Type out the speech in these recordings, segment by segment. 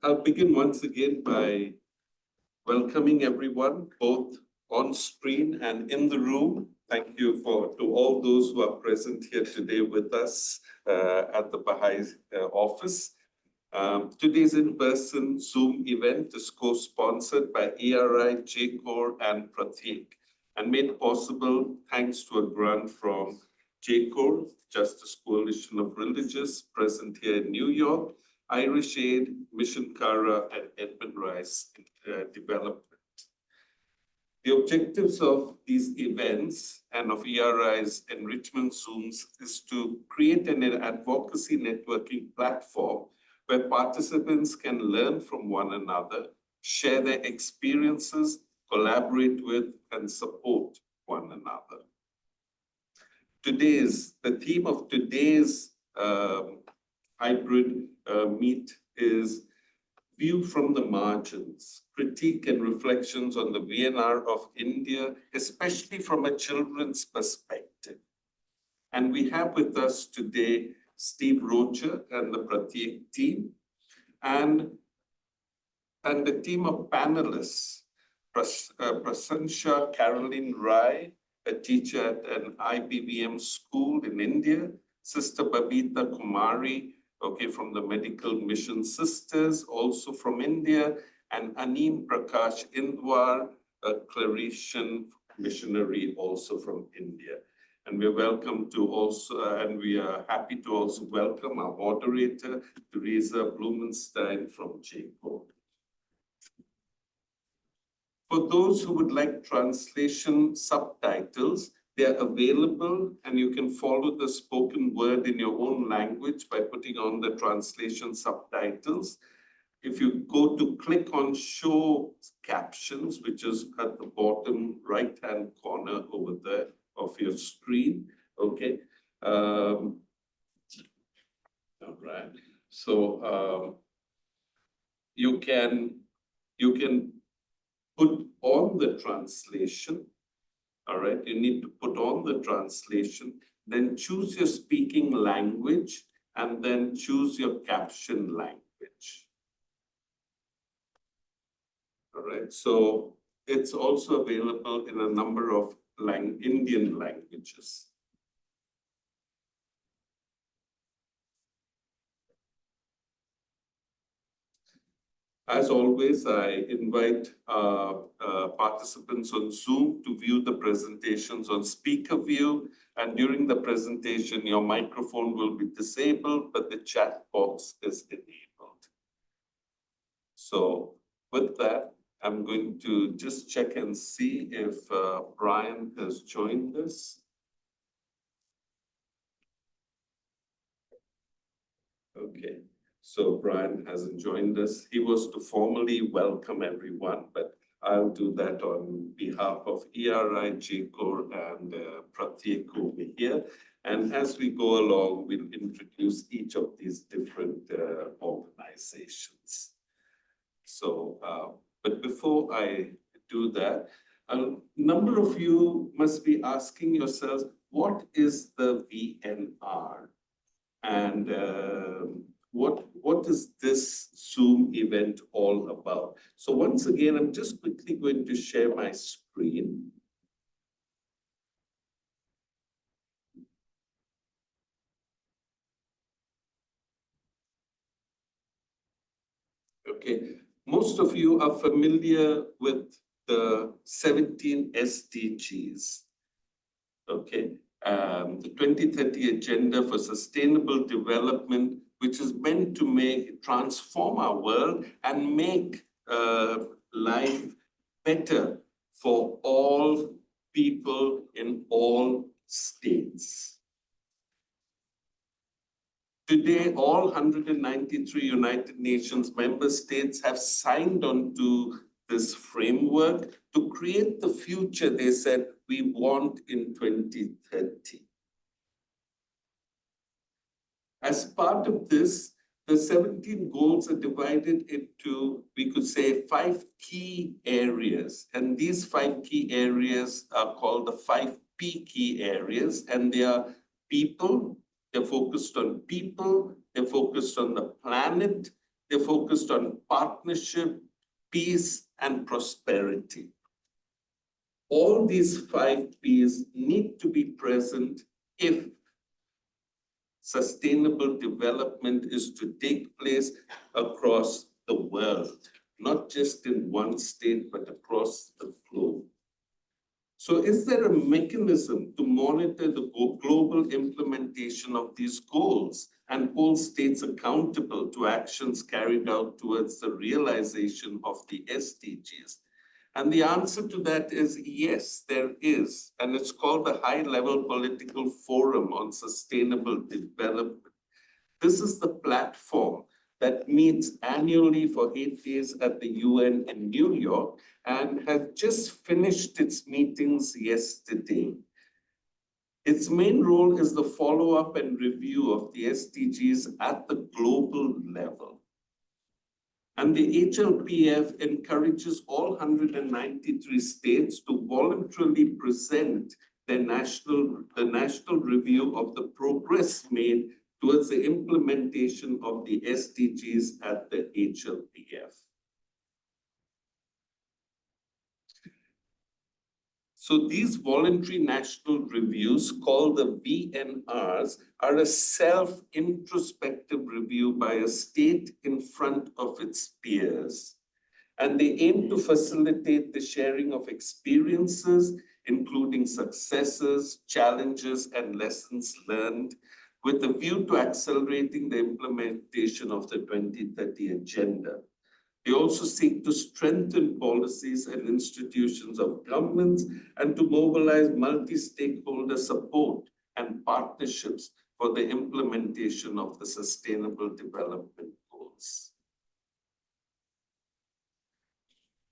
I'll begin once again by welcoming everyone, both on screen and in the room. Thank you to all those who are present here today with us at the Baha'i office. Today's in-person Zoom event is co-sponsored by ERI, JCoR and PRATYeK and made possible thanks to a grant from JCoR, Justice Coalition of Religious, present here in New York, Irish Aid, Mission Cara, and Edmund Rice Development. The objectives of these events and of ERI's enrichment Zooms is to create an advocacy networking platform where participants can learn from one another, share their experiences, collaborate with, and support one another. The theme of today's hybrid meet is View from the Margins, Critique and Reflections on the VNR of India, especially from a children's perspective. And we have with us today Steve Rocha and the PRATYeK team, and the team of panelists, Prasansha Caroline Rai, a teacher at an IBVM school in India, Sister Babita Kumari, from the Medical Mission Sisters, also from India, and Aneem Prakash Indwar, a Claretian missionary also from India. And we are happy to also welcome our moderator, Teresa Blumenstein from JCoR. For those who would like translation subtitles, they are available and you can follow the spoken word in your own language by putting on the translation subtitles. If you go to click on show captions, which is at the bottom right-hand corner over there of your screen, okay? All right, so you can put on the translation. All right, you need to put on the translation, then choose your speaking language, and then choose your caption language. All right, so it's also available in a number of Indian languages. As always, I invite participants on Zoom to view the presentations on speaker view. And during the presentation, your microphone will be disabled, but the chat box is enabled. So with that, I'm going to just check and see if Brian has joined us. Okay. So Brian hasn't joined us. He was to formally welcome everyone, but I'll do that on behalf of ERI, JCoR, and PRATYeK over here. And as we go along, we'll introduce each of these different organizations. So, but before I do that, a number of you must be asking yourselves, what is the VNR? And what is this Zoom event all about? So once again, I'm just quickly going to share my screen. Okay, most of you are familiar with the 17 SDGs. Okay, the 2030 Agenda for Sustainable Development, which is meant to transform our world and make life better for all people in all states. Today, all 193 United Nations member states have signed on to this framework to create the future they said we want in 2030. As part of this, the 17 goals are divided into, we could say, 5 key areas. And these 5 key areas are called the 5 P key areas. And they are people, they're focused on people, they're focused on the planet, They're focused on partnership, peace, and prosperity. All these 5 Ps need to be present if sustainable development is to take place across the world, not just in one state, but across the globe. So is there a mechanism to monitor the global implementation of these goals and hold states accountable to actions carried out towards the realization of the SDGs? And the answer to that is yes, there is. And it's called the High-Level Political Forum on Sustainable Development. This is the platform that meets annually for 8 days at the UN in New York and has just finished its meetings yesterday. Its main role is the follow-up and review of the SDGs at the global level. And the HLPF encourages all 193 states to voluntarily present the national review of the progress made towards the implementation of the SDGs at the HLPF. So these voluntary national reviews, called the VNRs, are a self-introspective review by a state in front of its peers. And they aim to facilitate the sharing of experiences, including successes, challenges, and lessons learned, with a view to accelerating the implementation of the 2030 Agenda. They also seek to strengthen policies and institutions of governments and to mobilize multi-stakeholder support and partnerships for the implementation of the Sustainable Development Goals.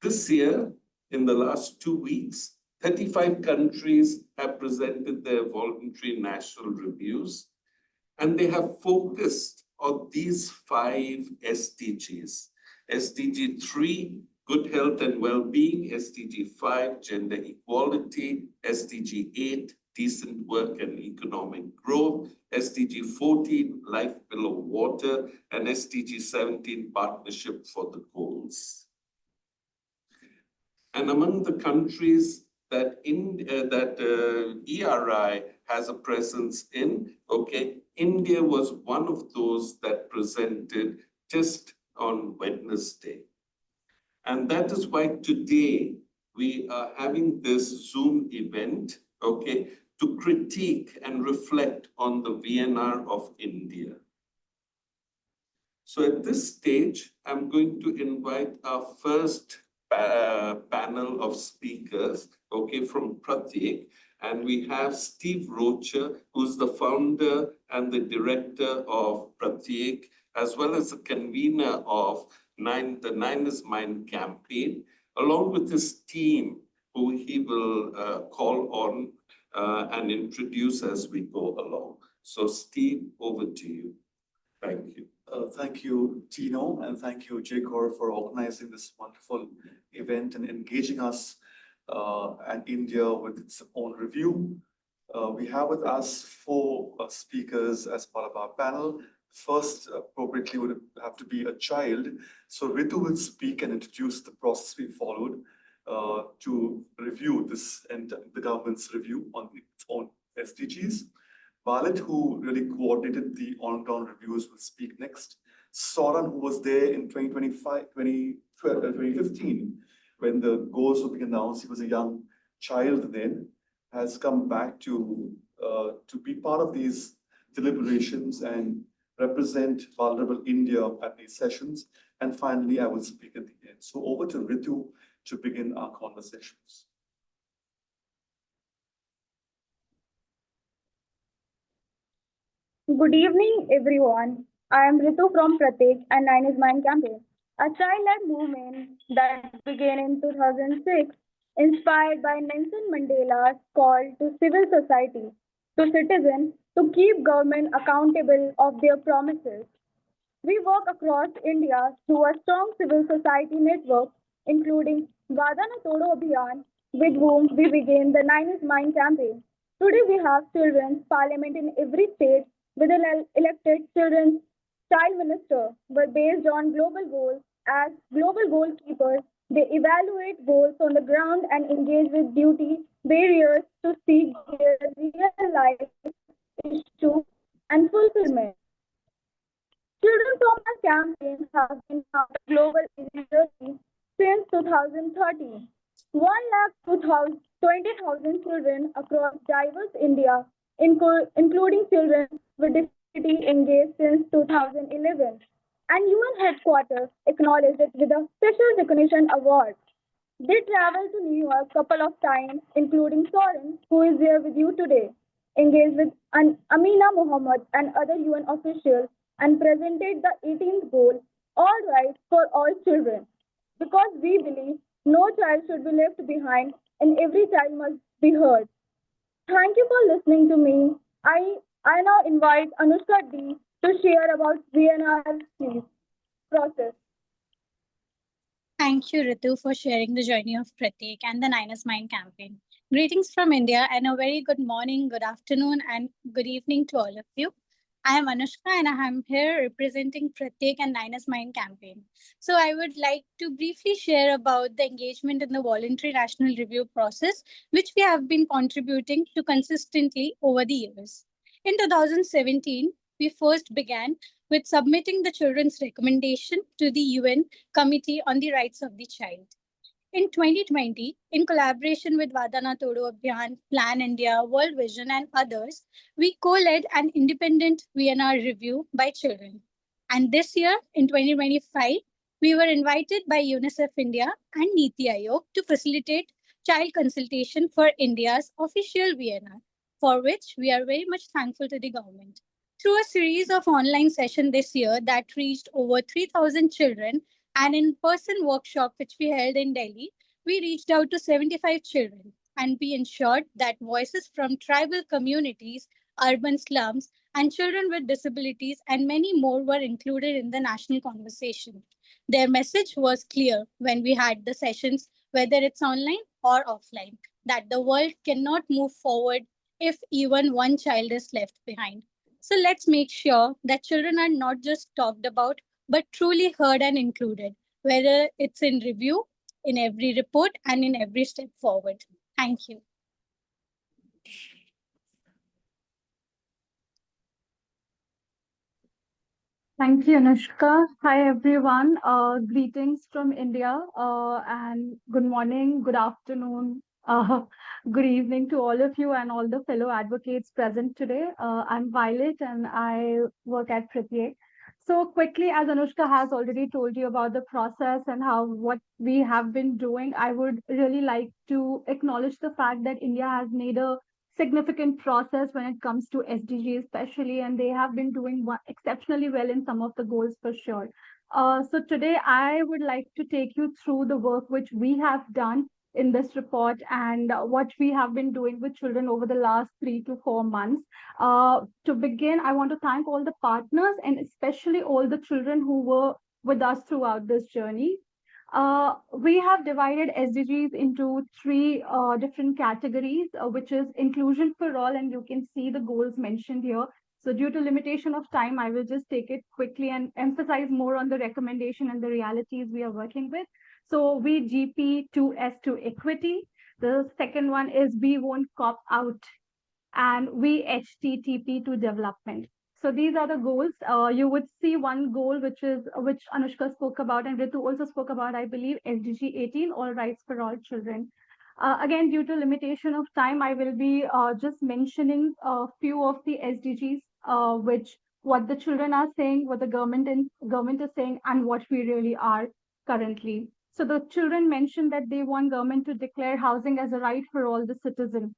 This year, in the last 2 weeks, 35 countries have presented their voluntary national reviews, and they have focused on these 5 SDGs. SDG 3, good health and well-being, SDG 5, gender equality, SDG 8, decent work and economic growth, SDG 14, life below water, and SDG 17, partnership for the goals. And among the countries that ERI has a presence in, India was one of those that presented just on Wednesday. And that is why today we are having this Zoom event, to critique and reflect on the VNR of India. So at this stage, I'm going to invite our first panel of speakers, from PRATYeK. And we have Steve Rocher, who's the founder and the director of PRATYeK, as well as the convener of the 9 is Mine campaign, along with his team, who he will call on and introduce as we go along. So Steve, over to you. Thank you. Thank you, Tino, and thank you, JCoR, for organizing this wonderful event and engaging us and India with its own review. We have with us 4 speakers as part of our panel. First, appropriately, would have to be a child. So Ritu will speak and introduce the process we followed to review this and the government's review on its own SDGs. Balit, who really coordinated the on-ground reviews, will speak next. Soran, who was there in 2015, when the goals were being announced, he was a young child then, has come back to be part of these deliberations and represent vulnerable India at these sessions. And finally, I will speak at the end. So over to Ritu to begin our conversations. Good evening, everyone. I am Ritu from PRATYeK and 9 is Mine campaign, a child-led movement that began in 2006, inspired by Nelson Mandela's call to civil society, to citizens, to keep government accountable of their promises. We work across India through a strong civil society network, including Vadana Todo Abhiyan, with whom we began the 9 is Mine campaign. Today we have children's parliament in every state with elected children's child minister, but based on global goals. As global goalkeepers, they evaluate goals on the ground and engage with duty barriers to seek their real life issue and fulfillment. Children from our campaign have been part of global India journey since 2013. 1,20,000 children across diverse India, including children with disability, engaged since 2011. And UN headquarters acknowledged it with a special recognition award. They traveled to New York couple of times, including Soren, who is here with you today, engaged with Amina Mohammed and other UN officials, and presented the 18th goal, all rights for all children. Because we believe no child should be left behind and every child must be heard. Thank you for listening to me. I now invite Anushka D to share about VNR process. Thank you, Ritu, for sharing the journey of Pratik and the Niners Mind campaign. Greetings from India and a very good morning, good afternoon, and good evening to all of you. I am Anushka and I am here representing Pratik and Niners Mind campaign. So I would like to briefly share about the engagement in the voluntary national review process, which we have been contributing to consistently over the years. In 2017, we first began with submitting the children's recommendation to the UN Committee on the Rights of the Child. In 2020, in collaboration with Vadana Todo Abhiyan, Plan India, World Vision, and others, we co led an independent VNR review by children. And this year, in 2025, we were invited by UNICEF India and Niti Aayog to facilitate child consultation for India's official VNR, for which we are very much thankful to the government. Through a series of online sessions this year that reached over 3,000 children and in-person workshop which we held in Delhi, we reached out to 75 children and we ensured that voices from tribal communities, urban slums, and children with disabilities and many more were included in the national conversation. Their message was clear when we had the sessions, whether it's online or offline, that the world cannot move forward if even one child is left behind. So let's make sure that children are not just talked about, but truly heard and included, whether it's in review, in every report, and in every step forward. Thank you. Thank you, Anushka. Hi, everyone. Greetings from India, and good morning, good afternoon, good evening to all of you and all the fellow advocates present today. I'm Violet, and I work at PRATYeK. So quickly, as Anushka has already told you about the process and how what we have been doing, I would really like to acknowledge the fact that India has made a significant process when it comes to SDG, especially, and they have been doing exceptionally well in some of the goals for sure. So today, I would like to take you through the work which we have done in this report and what we have been doing with children over the last 3 to 4 months. To begin, I want to thank all the partners and especially all the children who were with us throughout this journey. We have divided SDGs into three different categories, which is inclusion for all, and you can see the goals mentioned here. So due to limitation of time, I will just take it quickly and emphasize more on the recommendation and the realities we are working with. So we GP to S to equity. The second one is we won't cop out, and we HTTP to development. So these are the goals. You would see one goal which Anushka spoke about and Ritu also spoke about, I believe, SDG 18, all rights for all children. Again, due to limitation of time, I will be just mentioning a few of the SDGs, which what the children are saying, what the government is saying, and what we really are currently. So the children mentioned that they want government to declare housing as a right for all the citizens,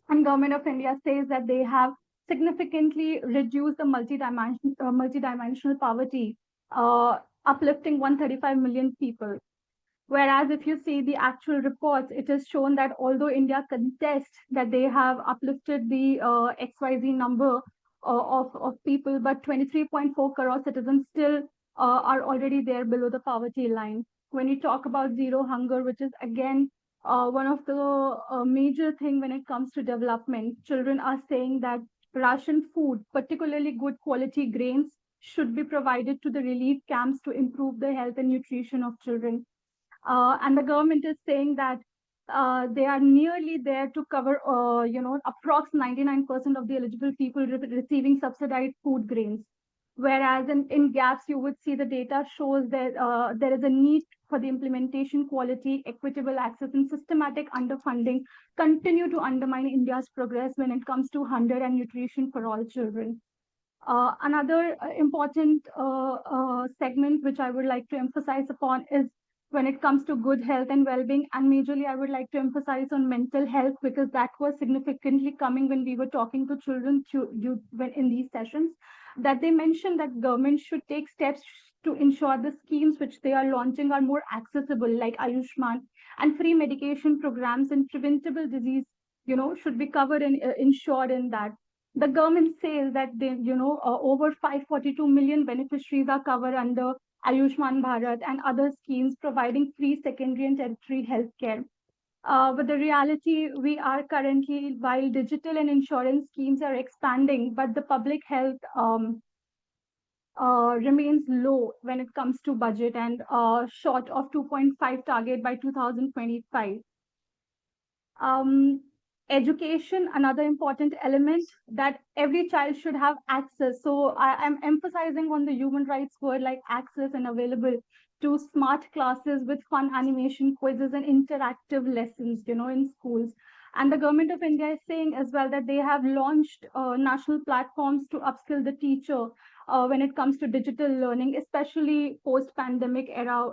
and government of India says that they have significantly reduced the multidimensional poverty, uplifting 135 million people. Whereas if you see the actual reports, it is shown that although India contests that they have uplifted the XYZ number of people, but 23.4 crore citizens still are already there below the poverty line. When you talk about zero hunger, which is again one of the major thing when it comes to development, children are saying that ration food, particularly good quality grains, should be provided to the relief camps to improve the health and nutrition of children. And the government is saying that they are nearly there to cover, approx 99% of the eligible people receiving subsidized food grains. Whereas in gaps, you would see the data shows that there is a need for the implementation, quality, equitable access, and systematic underfunding continue to undermine India's progress when it comes to hunger and nutrition for all children. Another important segment which I would like to emphasize upon is when it comes to good health and well-being, and majorly I would like to emphasize on mental health because that was significantly coming when we were talking to children in these sessions, that they mentioned that government should take steps to ensure the schemes which they are launching are more accessible, like Ayushman and free medication programs and preventable disease, should be covered and insured in that. The government says that over 542 million beneficiaries are covered under Ayushman Bharat and other schemes providing free secondary and tertiary health care. But the reality we are currently, while digital and insurance schemes are expanding, but the public health remains low when it comes to budget and short of 2.5 target by 2025. Education, another important element that every child should have access. So I am emphasizing on the human rights word like access and available to smart classes with fun animation quizzes and interactive lessons, in schools. And the government of India is saying as well that they have launched national platforms to upskill the teacher when it comes to digital learning, especially post-pandemic era,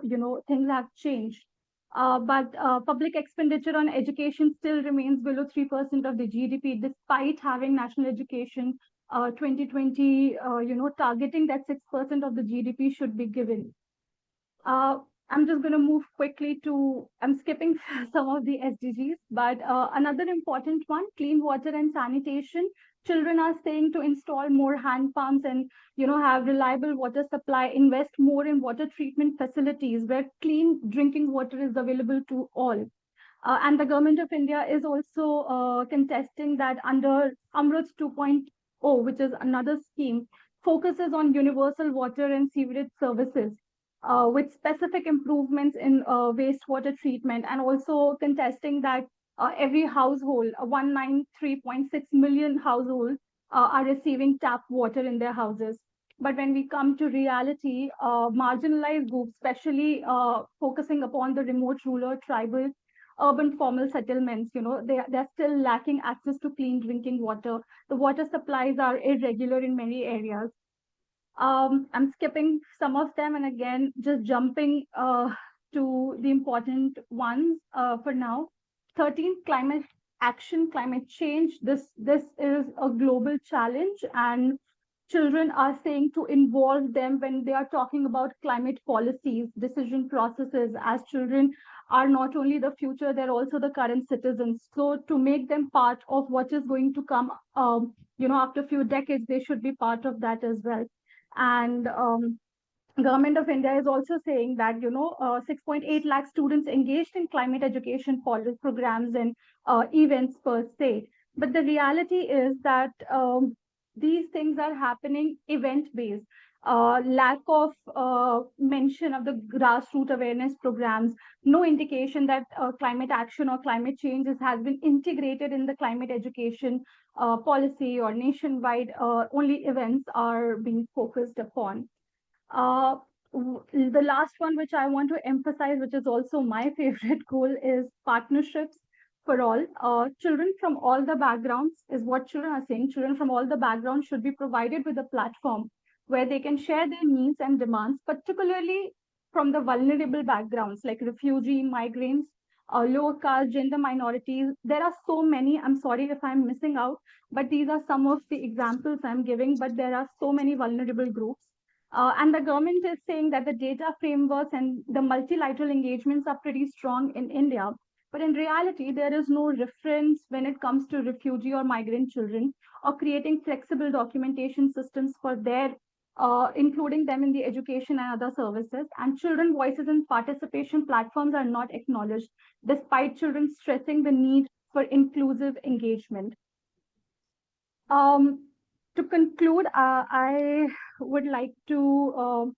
things have changed. But public expenditure on education still remains below 3% of the GDP, despite having national education 2020, targeting that 6% of the GDP should be given. I'm just going to move quickly I'm skipping some of the SDGs, but another important one, clean water and sanitation. Children are saying to install more hand pumps and, have reliable water supply, invest more in water treatment facilities where clean drinking water is available to all. And the government of India is also contesting that under Amrut 2.0, which is another scheme, focuses on universal water and sewerage services with specific improvements in wastewater treatment, and also contesting that every household, 193.6 million households, are receiving tap water in their houses. But when we come to reality, marginalized groups, especially focusing upon the remote rural, tribal, urban formal settlements, they're still lacking access to clean drinking water. The water supplies are irregular in many areas. I'm skipping some of them and again, just jumping to the important ones for now. 13, climate action, climate change. This is a global challenge, and children are saying to involve them when they are talking about climate policies, decision processes, as children are not only the future, they're also the current citizens. So to make them part of what is going to come, after a few decades, they should be part of that as well. And government of India is also saying that 6.8 lakh students engaged in climate education programs and events per se. But the reality is that these things are happening event based. Lack of mention of the grassroots awareness programs, no indication that climate action or climate changes has been integrated in the climate education policy or nationwide, only events are being focused upon. The last one, which I want to emphasize, which is also my favorite goal, is partnerships for all. Children from all the backgrounds is what children are saying. Children from all the backgrounds should be provided with a platform where they can share their needs and demands, particularly from the vulnerable backgrounds like refugee, migrants, lower caste, gender minorities. There are so many. I'm sorry if I'm missing out, but these are some of the examples I'm giving, but there are so many vulnerable groups. And the government is saying that the data frameworks and the multilateral engagements are pretty strong in India. But in reality, there is no reference when it comes to refugee or migrant children or creating flexible documentation systems for their, including them in the education and other services. And children voices and participation platforms are not acknowledged, despite children stressing the need for inclusive engagement. To conclude, I would like to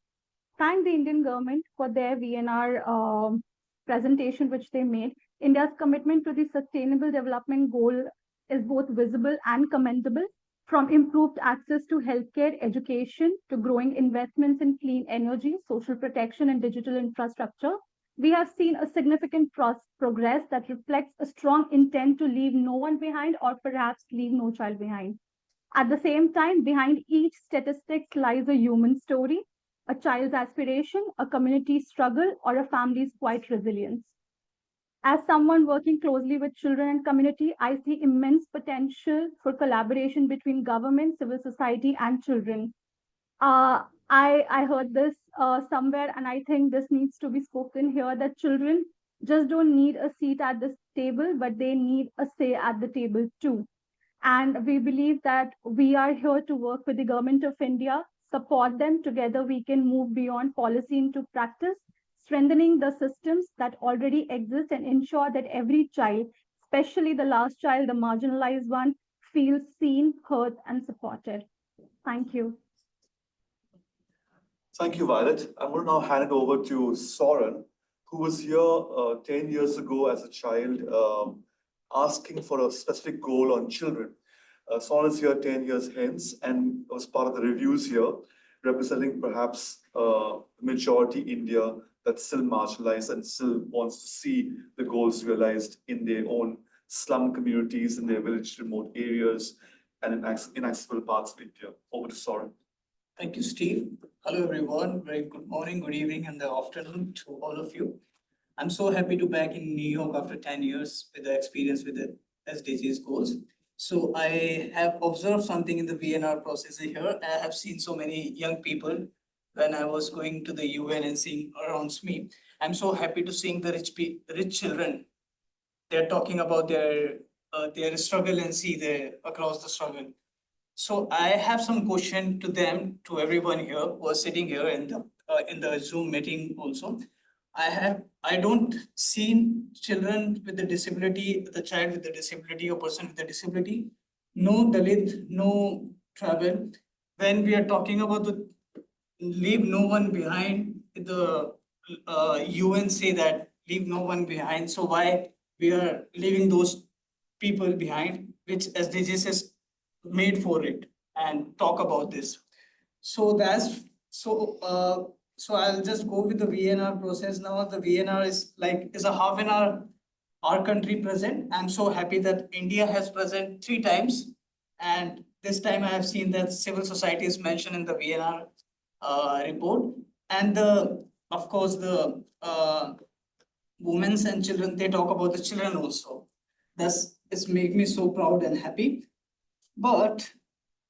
thank the Indian government for their VNR presentation, which they made. India's commitment to the Sustainable Development Goal is both visible and commendable, from improved access to healthcare, education, to growing investments in clean energy, social protection, and digital infrastructure. We have seen a significant progress that reflects a strong intent to leave no one behind, or perhaps leave no child behind. At the same time, behind each statistic lies a human story, a child's aspiration, a community's struggle, or a family's quiet resilience. As someone working closely with children and community, I see immense potential for collaboration between government, civil society, and children. I heard this somewhere, and I think this needs to be spoken here, that children just don't need a seat at this table, but they need a say at the table too. And we believe that we are here to work with the government of India, support them. Together, we can move beyond policy into practice, strengthening the systems that already exist and ensure that every child, especially the last child, the marginalized one, feels seen, heard, and supported. Thank you. Thank you, Violet. I'm going to now hand it over to Soren, who was here 10 years ago as a child, asking for a specific goal on children. Soren is here 10 years hence and was part of the reviews here, representing perhaps majority India that's still marginalized and still wants to see the goals realized in their own slum communities, in their village remote areas, and in inaccessible parts of India. Over to Soren. Thank you, Steve. Hello, everyone. Very good morning, good evening, and the afternoon to all of you. I'm so happy to be back in New York after 10 years with the experience with the SDGs goals. So I have observed something in the VNR process here. I have seen so many young people when I was going to the UN and seeing around me. I'm so happy to seeing the rich children. They're talking about their struggle and see across the struggle. So I have some question to them, to everyone here who are sitting here in the Zoom meeting also. I don't see children with the disability, the child with the disability or person with the disability, no Dalit, no tribal. When we are talking about the leave no one behind, the UN say that leave no one behind. So why we are leaving those people behind, which SDGs is made for it, and talk about this. So so I'll just go with the VNR process now. The VNR is a half an hour our country present. I'm so happy that India has present 3 times, and this time I have seen that civil society is mentioned in the VNR report, and of course the women and children, they talk about the children also. It's make me so proud and happy. But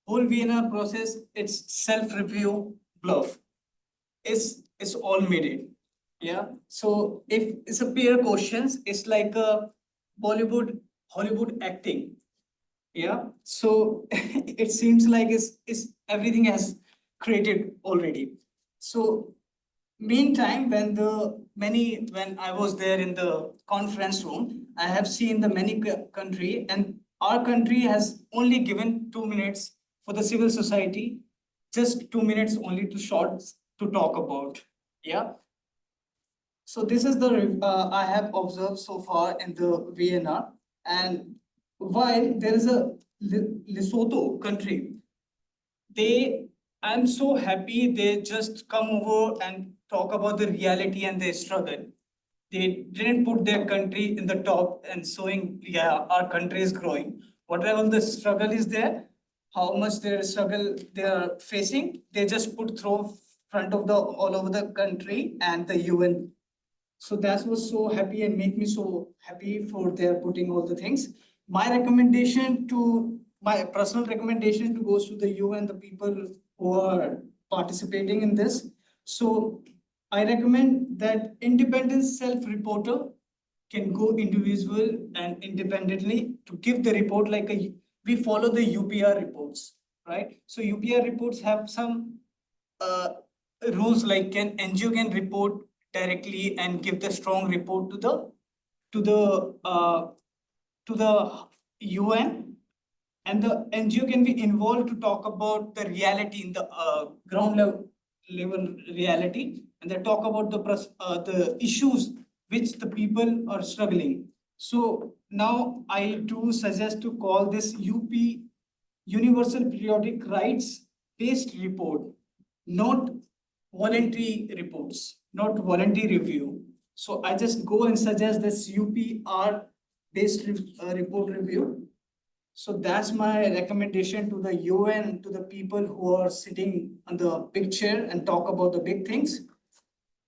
whole VNR process, it's self-review bluff. It's all made it. Yeah. So if it's a peer questions, it's like a Hollywood acting. Yeah. So it seems like it's everything has created already. So meantime, when I was there in the conference room, I have seen the many country, and our country has only given 2 minutes for the civil society, just 2 minutes only to talk about. Yeah. So this is the I have observed so far in the VNR, and while there is a Lesotho country, I'm so happy they just come over and talk about the reality and their struggle. They didn't put their country in the top and showing, yeah, our country is growing. Whatever the struggle is there, how much their struggle they are facing, they just put through front of the all over the country and the UN. So that was so happy and make me so happy for their putting all the things. My personal recommendation to goes to the UN, the people who are participating in this. So I recommend that independent self-reporter can go individual and independently to give the report we follow the UPR reports, right? So UPR reports have some rules like NGO can report directly and give the strong report to the UN, And the NGO can be involved to talk about the reality in the ground level reality, and they talk about the issues which the people are struggling. So now I do suggest to call this UP Universal Periodic Rights Based Report, not voluntary reports, not voluntary review. So I just go and suggest this UPR based report review. So that's my recommendation to the UN, to the people who are sitting on the big chair and talk about the big things.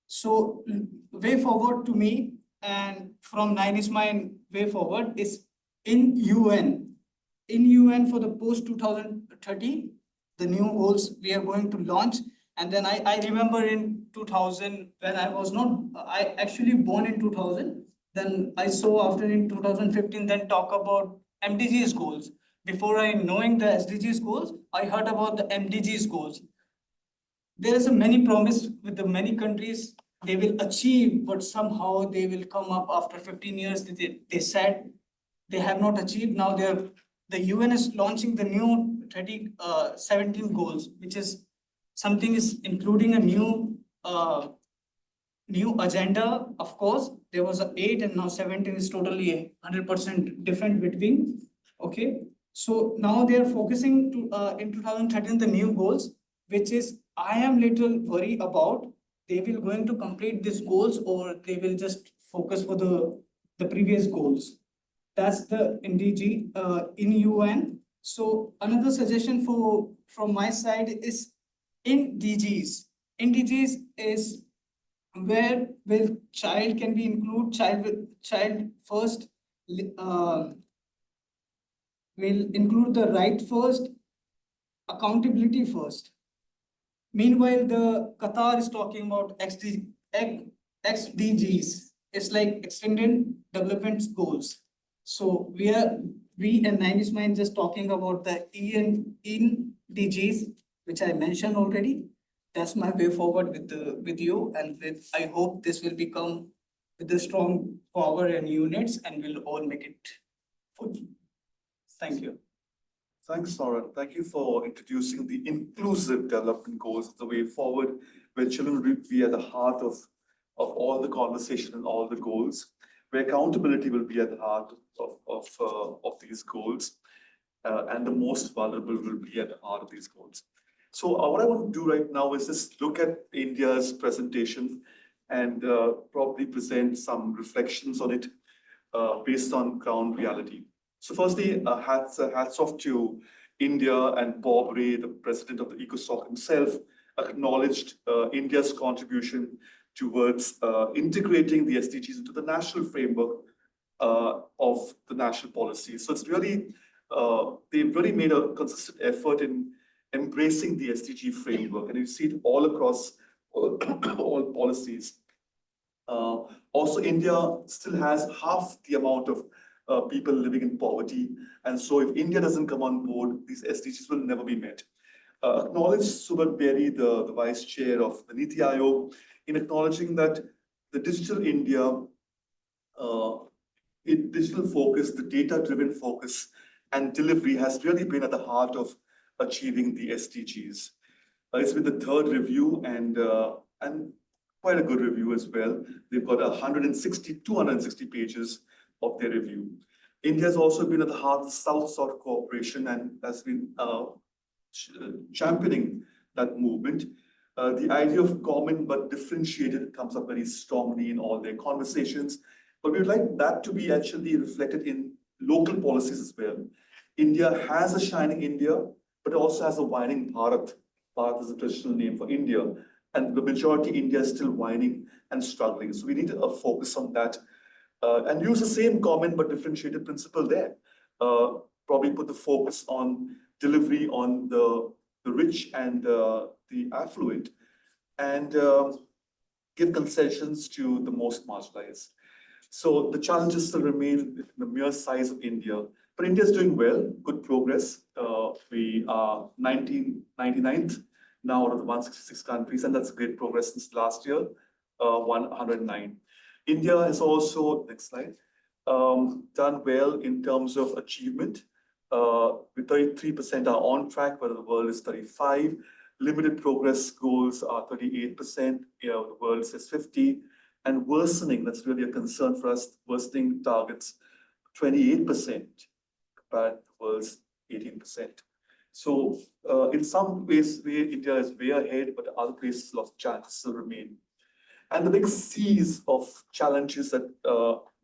So way forward to me and from 9 is my way forward is in UN. In UN for the post 2030, the new goals we are going to launch. And then I remember in 2000 when I was not, I actually born in 2000. Then I saw after in 2015, then talk about MDGs goals. Before I knowing the SDGs goals, I heard about the MDGs goals. There is a many promise with the many countries they will achieve, but somehow they will come up after 15 years. They said they have not achieved. Now the UN is launching the new 17 goals, which is something is including a new agenda. Of course, there was a 8 and now 17 is totally 100% different between. Okay, so now they are focusing to in 2013 the new goals, which is I am little worried about they will going to complete these goals or they will just focus for the previous goals. That's the NDG in UN. So another suggestion from my side is in DGs. NDGs is where will child can be include child first, will include the right first, accountability first. Meanwhile, the Qatar is talking about XDGs. It's like extended development goals. So we and 90s Mind just talking about the in DGs, which I mentioned already. That's my way forward with you, and I hope this will become with the strong power and units, and we'll all make it full. Thank you. Thanks, Soren. Thank you for introducing the inclusive development goals as the way forward, where children will be at the heart of all the conversation and all the goals, where accountability will be at the heart of these goals, and the most vulnerable will be at the heart of these goals. So what I want to do right now is just look at India's presentation and probably present some reflections on it based on ground reality. So firstly, hats off to India, and Bob Ray, the president of the ECOSOC himself, acknowledged India's contribution towards integrating the SDGs into the national framework of the national policy. So it's really, they've really made a consistent effort in embracing the SDG framework, and you see it all across all policies. Also, India still has half the amount of people living in poverty. And so if India doesn't come on board, these SDGs will never be met. Acknowledge Subrat Berry, the vice chair of the Niti Aayog, in acknowledging that the digital India, digital focus, the data-driven focus and delivery has really been at the heart of achieving the SDGs. It's been the third review and quite a good review as well. They've got 260 pages of their review. India has also been at the heart of South-South cooperation and has been championing that movement. The idea of common but differentiated comes up very strongly in all their conversations, but we would like that to be actually reflected in local policies as well. India has a shining India, but also has a whining Bharat. Bharat is a traditional name for India, and the majority India is still whining and struggling. So we need to focus on that and use the same common but differentiated principle there. Probably put the focus on delivery on the rich and the affluent, and give concessions to the most marginalized. So the challenges still remain in the mere size of India, but India is doing well, good progress. We are 99th now out of the 166 countries, and that's great progress since last year, 109. India has also, next slide, done well in terms of achievement. with 33% are on track, where the world is 35. Limited progress goals are 38%, the world says 50. And worsening, that's really a concern for us, worsening targets 28%, compared to the world's 18%. So in some ways, India is way ahead, but other places, lots of challenges still remain. And the big C's of challenges that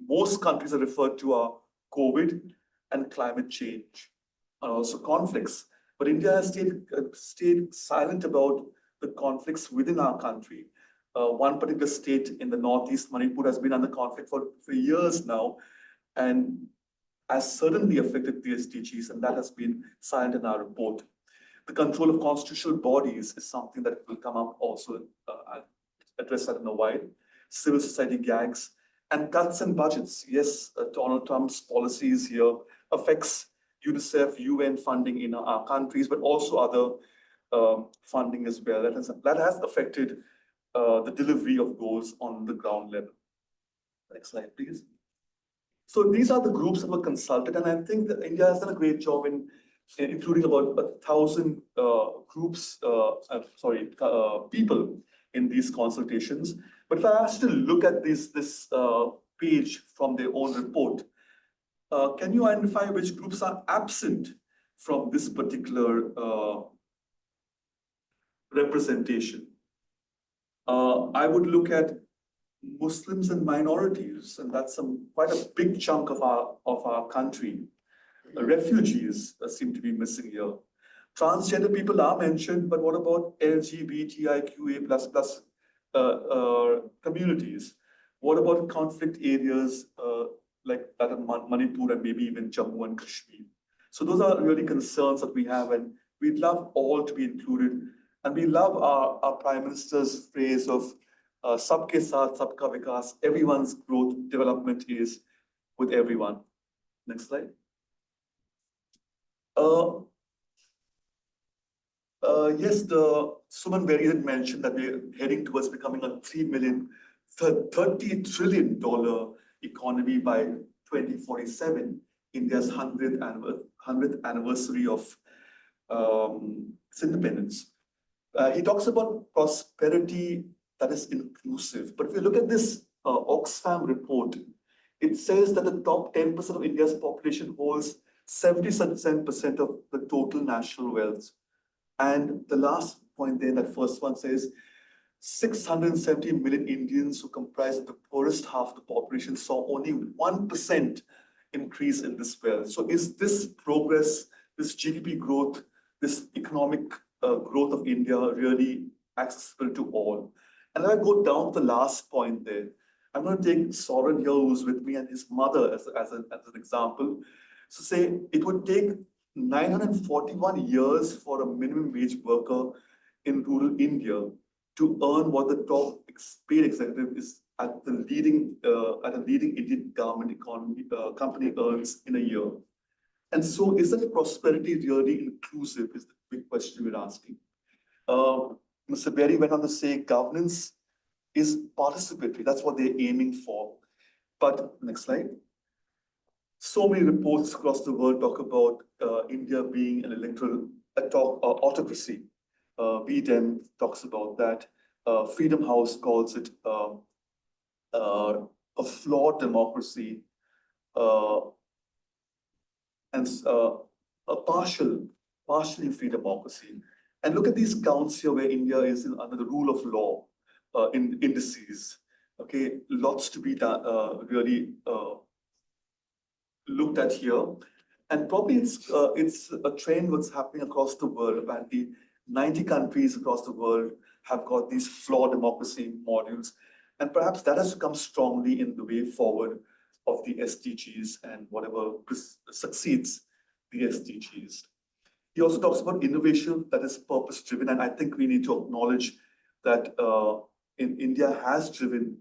most countries are referred to are COVID and climate change, and also conflicts. But India has stayed silent about the conflicts within our country. One particular state in the northeast, Manipur, has been under conflict for years now, and has certainly affected the SDGs, and that has been silent in our report. The control of constitutional bodies is something that will come up also. I'll address that in a while. Civil society gags and cuts in budgets. Yes, Donald Trump's policies here affects UNICEF, UN funding in our countries, but also other funding as well. That has affected the delivery of goals on the ground level. Next slide, please. So these are the groups that were consulted, and I think that India has done a great job in including about 1,000 groups, people in these consultations. But if I ask you to look at this page from their own report, can you identify which groups are absent from this particular representation? I would look at Muslims and minorities, and that's quite a big chunk of our country. Refugees seem to be missing here. Transgender people are mentioned, but what about LGBTIQA++ communities? What about conflict areas like that of Manipur and maybe even Jammu and Kashmir? So those are really concerns that we have, and we'd love all to be included. And we love our Prime Minister's phrase of Sabke Saath, Sabka Vikas. Everyone's growth development is with everyone. Next slide. Yes, Suman Berry had mentioned that we're heading towards becoming a $30 trillion economy by 2047, India's 100th anniversary of its independence. He talks about prosperity that is inclusive. But if you look at this Oxfam report, it says that the top 10% of India's population holds 77% of the total national wealth. And the last point there, that first one says 670 million Indians who comprise the poorest half of the population saw only 1% increase in this wealth. So is this progress, this GDP growth, this economic growth of India really accessible to all? And then I go down to the last point there. I'm going to take Soren here, who's with me, and his mother as an example. So say it would take 941 years for a minimum wage worker in rural India to earn what the top paid executive is at a leading Indian government company earns in a year. And so is that prosperity really inclusive is the big question we're asking. Mr. Berry went on to say governance is participatory. That's what they're aiming for. But next slide. So many reports across the world talk about India being an electoral autocracy. VDEM talks about that. Freedom House calls it a flawed democracy and a partially free democracy. And look at these counts here where India is under the rule of law in indices. Okay, lots to be done, really looked at here. And probably it's a trend what's happening across the world. Apparently, 90 countries across the world have got these flawed democracy modules. And perhaps that has to come strongly in the way forward of the SDGs and whatever succeeds the SDGs. He also talks about innovation that is purpose-driven. And I think we need to acknowledge that India has driven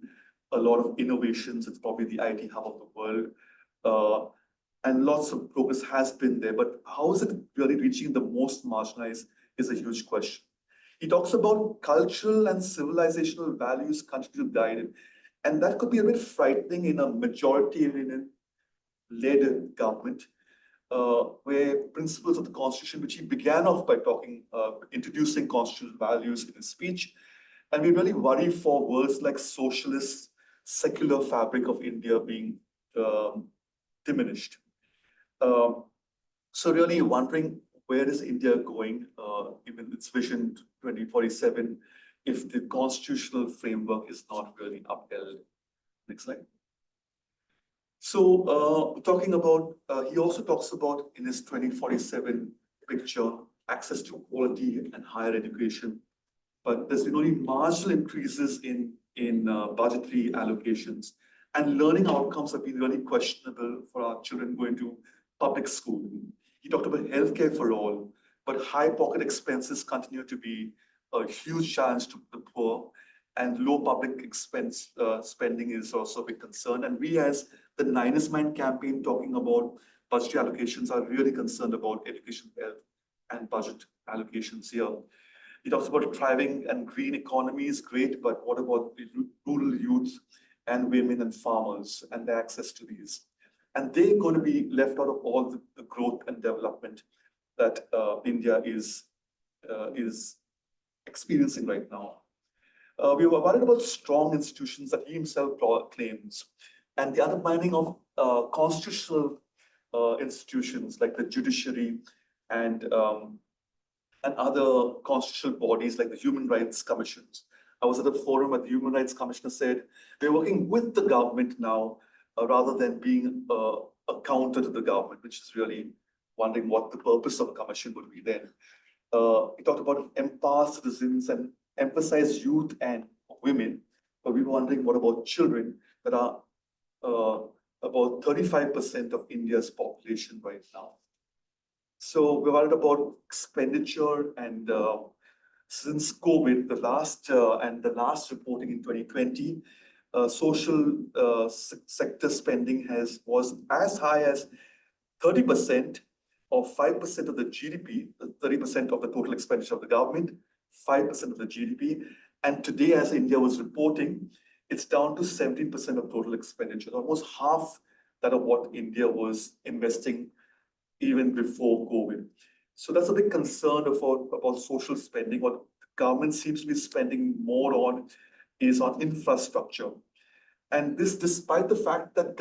a lot of innovations. It's probably the IT hub of the world. And lots of progress has been there. But how is it really reaching the most marginalized is a huge question. He talks about cultural and civilizational values continue to guide it. And that could be a bit frightening in a majority-led government. where principles of the Constitution, which he began off by introducing constitutional values in his speech. And we really worry for words like socialist, secular fabric of India being diminished. So really wondering where is India going, even its vision 2047, if the constitutional framework is not really upheld. Next slide. So talking about, he also talks about in his 2047 picture, access to quality and higher education. But there's been only marginal increases in budgetary allocations, and learning outcomes have been really questionable for our children going to public school. He talked about healthcare for all, but high pocket expenses continue to be a huge challenge to the poor, and low public expense spending is also a big concern. And we, as the Niners Mind campaign, talking about budgetary allocations, are really concerned about education, health, and budget allocations here. He talks about thriving and green economies, great, but what about the rural youth and women and farmers and their access to these? And they're going to be left out of all the growth and development that India is experiencing right now. We were worried about strong institutions that he himself claims, and the undermining of constitutional institutions like the judiciary and other constitutional bodies like the human rights commissions. I was at a forum where the human rights commissioner said, we're working with the government now rather than being a counter to the government, which is really wondering what the purpose of a commission would be then. He talked about empower citizens and emphasize youth and women, but we were wondering what about children that are about 35% of India's population right now. So we're worried about expenditure, and since COVID, the last reporting in 2020, social sector spending was as high as 30% or 5% of the GDP, 30% of the total expenditure of the government, 5% of the GDP. And today, as India was reporting, it's down to 17% of total expenditure, almost half that of what India was investing even before COVID. So that's a big concern about social spending. What the government seems to be spending more on is on infrastructure. And this, despite the fact that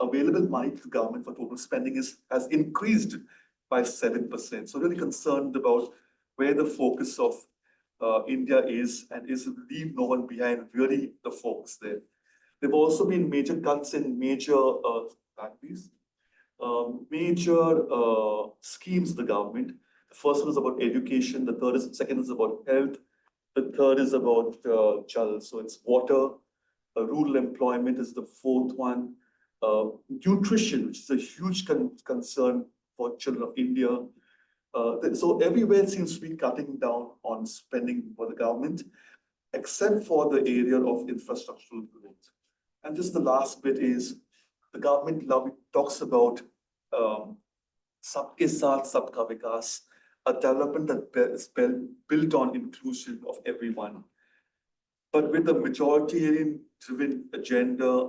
available money to the government for total spending has increased by 7%. So really concerned about where the focus of India is, and is leave no one behind really the focus there. There have also been major cuts in major schemes of the government. The first one is about education, second is about health, the third is about jal, so it's water. Rural employment is the fourth one. Nutrition, which is a huge concern for children of India. So everywhere seems to be cutting down on spending for the government, except for the area of infrastructural growth. And just the last bit is the government talks about Sabke Saath, Sabka Vikas, a development that is built on inclusion of everyone. But with the majoritarian-driven agenda,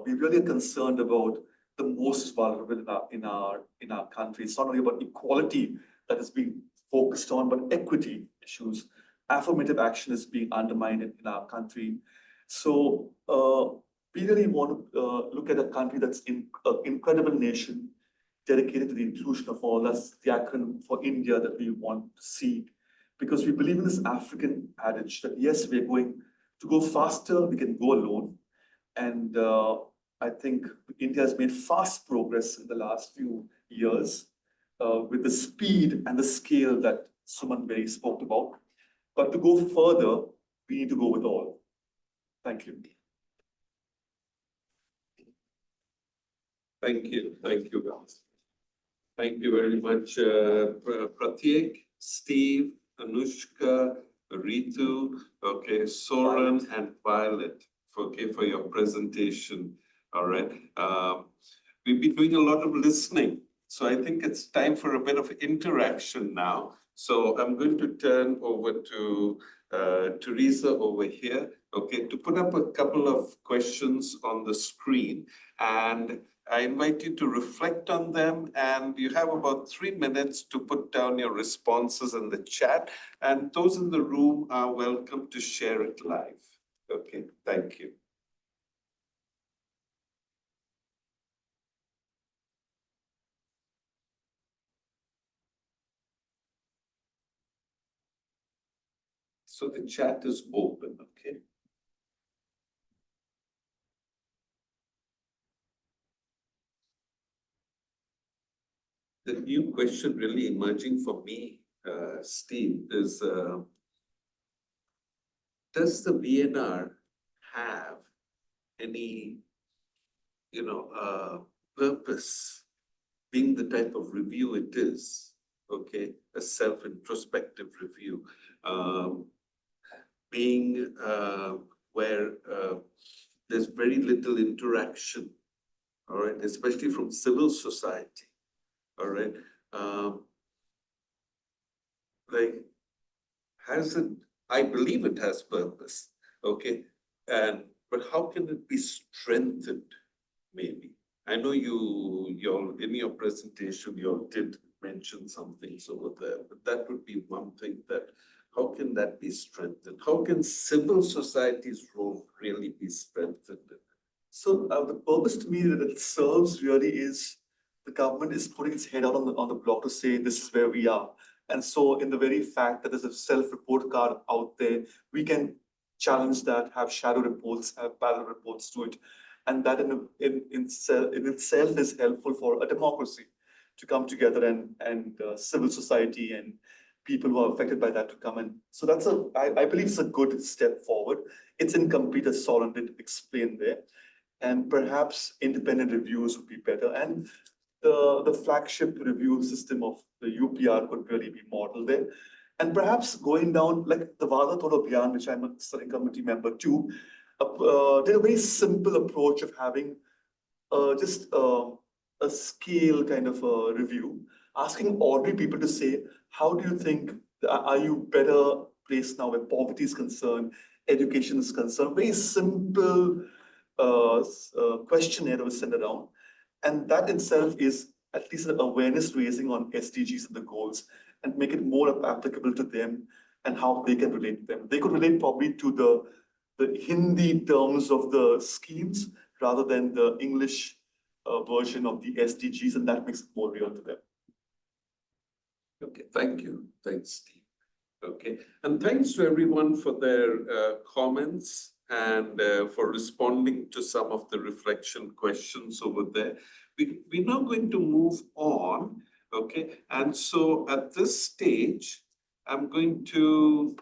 we really are concerned about the most vulnerable in our country. It's not only about equality that is being focused on, but equity issues. Affirmative action is being undermined in our country. So we really want to look at a country that's an incredible nation, dedicated to the inclusion of all. That's the acronym for India that we want to see, because we believe in this African adage that yes, we're going to go faster, we can go alone. And I think India has made fast progress in the last few years with the speed and the scale that Suman Bey spoke about. But to go further, we need to go with all. Thank you. Thank you. Thank you, guys. Thank you very much, PRATYeK, Steve, Anushka, Ritu, okay, Soren and Violet, for your presentation. All right. We've been doing a lot of listening, so I think it's time for a bit of interaction now. So I'm going to turn over to Teresa over here, okay, to put up a couple of questions on the screen. And I invite you to reflect on them, and you have about 3 minutes to put down your responses in the chat. And those in the room are welcome to share it live. Okay, thank you. So the chat is open, okay? The new question really emerging for me, Steve, is does the VNR have any, purpose, being the type of review it is, okay, a self-introspective review, being where there's very little interaction, all right, especially from civil society, all right, like, has it, I believe it has purpose, okay, but how can it be strengthened, maybe? I know in your presentation, you all did mention some things over there, but that would be one thing that, how can that be strengthened? How can civil society's role really be strengthened? So the purpose to me that it serves really is the government is putting its head out on the block to say this is where we are. And so in the very fact that there's a self-report card out there, we can challenge that, have shadow reports, have parallel reports to it. And that in itself is helpful for a democracy to come together and civil society and people who are affected by that to come in. So I believe it's a good step forward. It's incomplete, as Solon did explain there. And perhaps independent reviews would be better. And the flagship review system of the UPR could really be modeled there. And perhaps going down, like the Vada Todo Abhiyan, which I'm a studying committee member too, did a very simple approach of having just a scale kind of a review, asking ordinary people to say, how do you think, are you better placed now where poverty is concerned, education is concerned? Very simple questionnaire that was sent around. And that itself is at least an awareness raising on SDGs and the goals and make it more applicable to them and how they can relate to them. They could relate probably to the Hindi terms of the schemes rather than the English version of the SDGs, and that makes it more real to them. Okay, thank you. Thanks, Steve. Okay, and thanks to everyone for their comments and for responding to some of the reflection questions over there. We're now going to move on, okay? And so at this stage, we're going to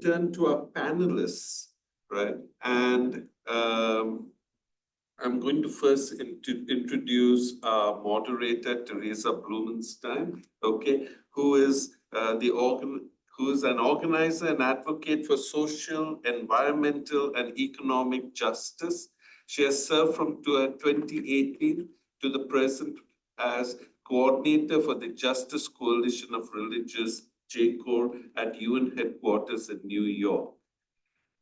turn to our panelists, right? And I'm going to first introduce our moderator, Teresa Blumenstein, okay, who is an organizer and advocate for social, environmental, and economic justice. She has served from 2018 to the present as coordinator for the Justice Coalition of Religious, JCoR, at UN headquarters in New York.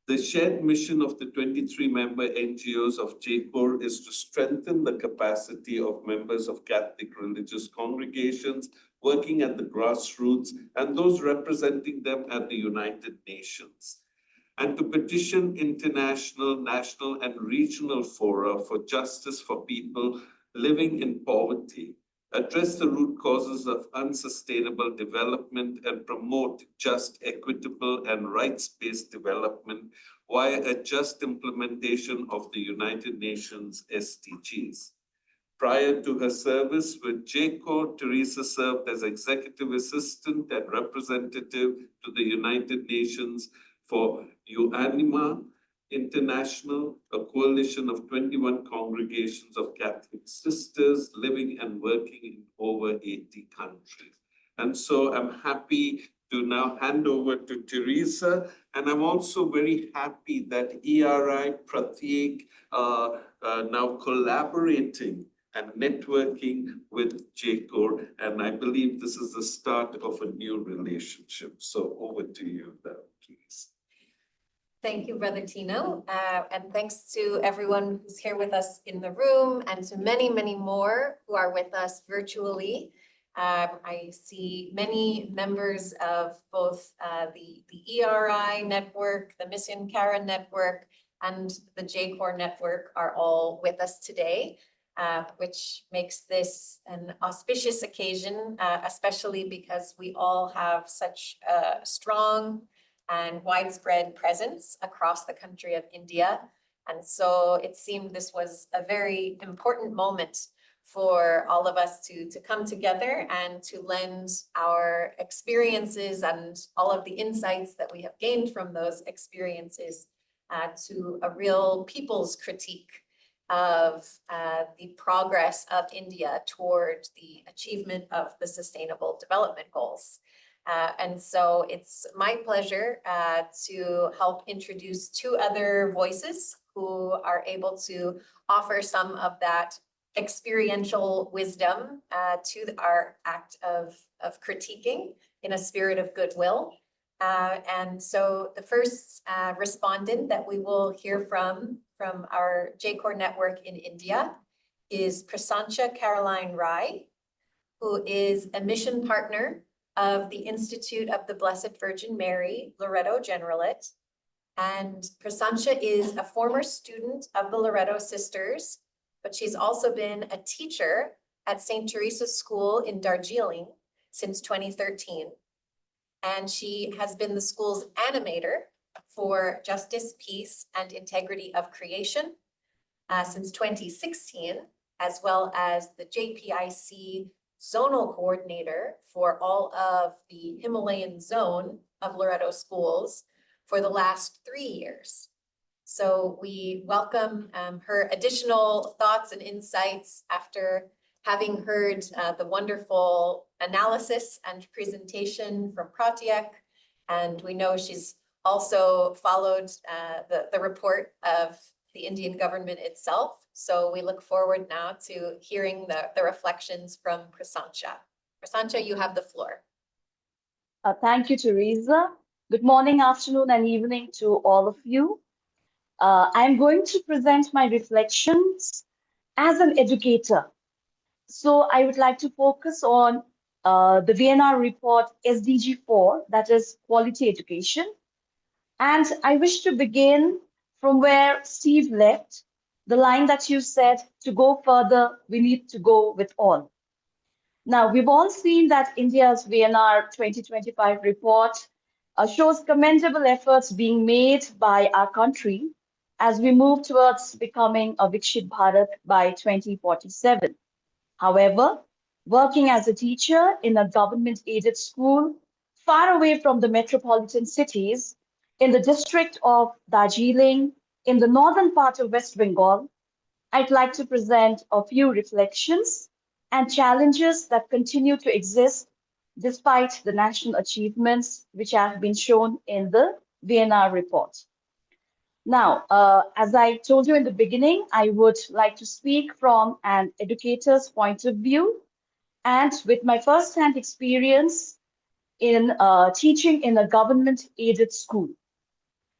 The shared mission of the 23-member NGOs of JCoR is to strengthen the capacity of members of Catholic religious congregations working at the grassroots and those representing them at the United Nations, and to petition international, national, and regional fora for justice for people living in poverty, address the root causes of unsustainable development, and promote just, equitable, and rights-based development via a just implementation of the United Nations SDGs. Prior to her service with JCoR, Teresa served as executive assistant and representative to the United Nations for UANIMA International, a coalition of 21 congregations of Catholic sisters living and working in over 80 countries. And so I'm happy to now hand over to Teresa. And I'm also very happy that ERI, PRATYeK now collaborating and networking with JCoR. And I believe this is the start of a new relationship. So over to you now, please. Thank you, Brother Tino. And thanks to everyone who's here with us in the room and to many, many more who are with us virtually. I see many members of both the ERI network, the Mission Karen network, and the JCoR network are all with us today, which makes this an auspicious occasion, especially because we all have such a strong and widespread presence across the country of India. And so it seemed this was a very important moment for all of us to come together and to lend our experiences and all of the insights that we have gained from those experiences to a real people's critique of the progress of India toward the achievement of the Sustainable Development Goals. And so it's my pleasure to help introduce two other voices who are able to offer some of that experiential wisdom to our act of critiquing in a spirit of goodwill. And so the first respondent that we will hear from our JCoR network in India is Prasancha Caroline Rai, who is a mission partner of the Institute of the Blessed Virgin Mary, Loreto Generalit. And Prasancha is a former student of the Loreto Sisters, but she's also been a teacher at St. Teresa's School in Darjeeling since 2013. And she has been the school's animator for justice, peace, and integrity of creation since 2016, as well as the JPIC zonal coordinator for all of the Himalayan zone of Loreto schools for the last 3 years. So we welcome her additional thoughts and insights after having heard the wonderful analysis and presentation from PRATYeK. And we know she's also followed the report of the Indian government itself. So we look forward now to hearing the reflections from Prasancha. Prasancha, you have the floor. Thank you, Teresa. Good morning, afternoon, and evening to all of you. I'm going to present my reflections as an educator. So I would like to focus on the VNR report SDG 4, that is quality education. And I wish to begin from where Steve left, the line that you said, to go further, we need to go with all. Now, we've all seen that India's VNR 2025 report shows commendable efforts being made by our country as we move towards becoming a Vikshit Bharat by 2047. However, working as a teacher in a government-aided school far away from the metropolitan cities, in the district of Darjeeling, in the northern part of West Bengal, I'd like to present a few reflections and challenges that continue to exist despite the national achievements which have been shown in the VNR report. Now, as I told you in the beginning, I would like to speak from an educator's point of view and with my first-hand experience in teaching in a government-aided school.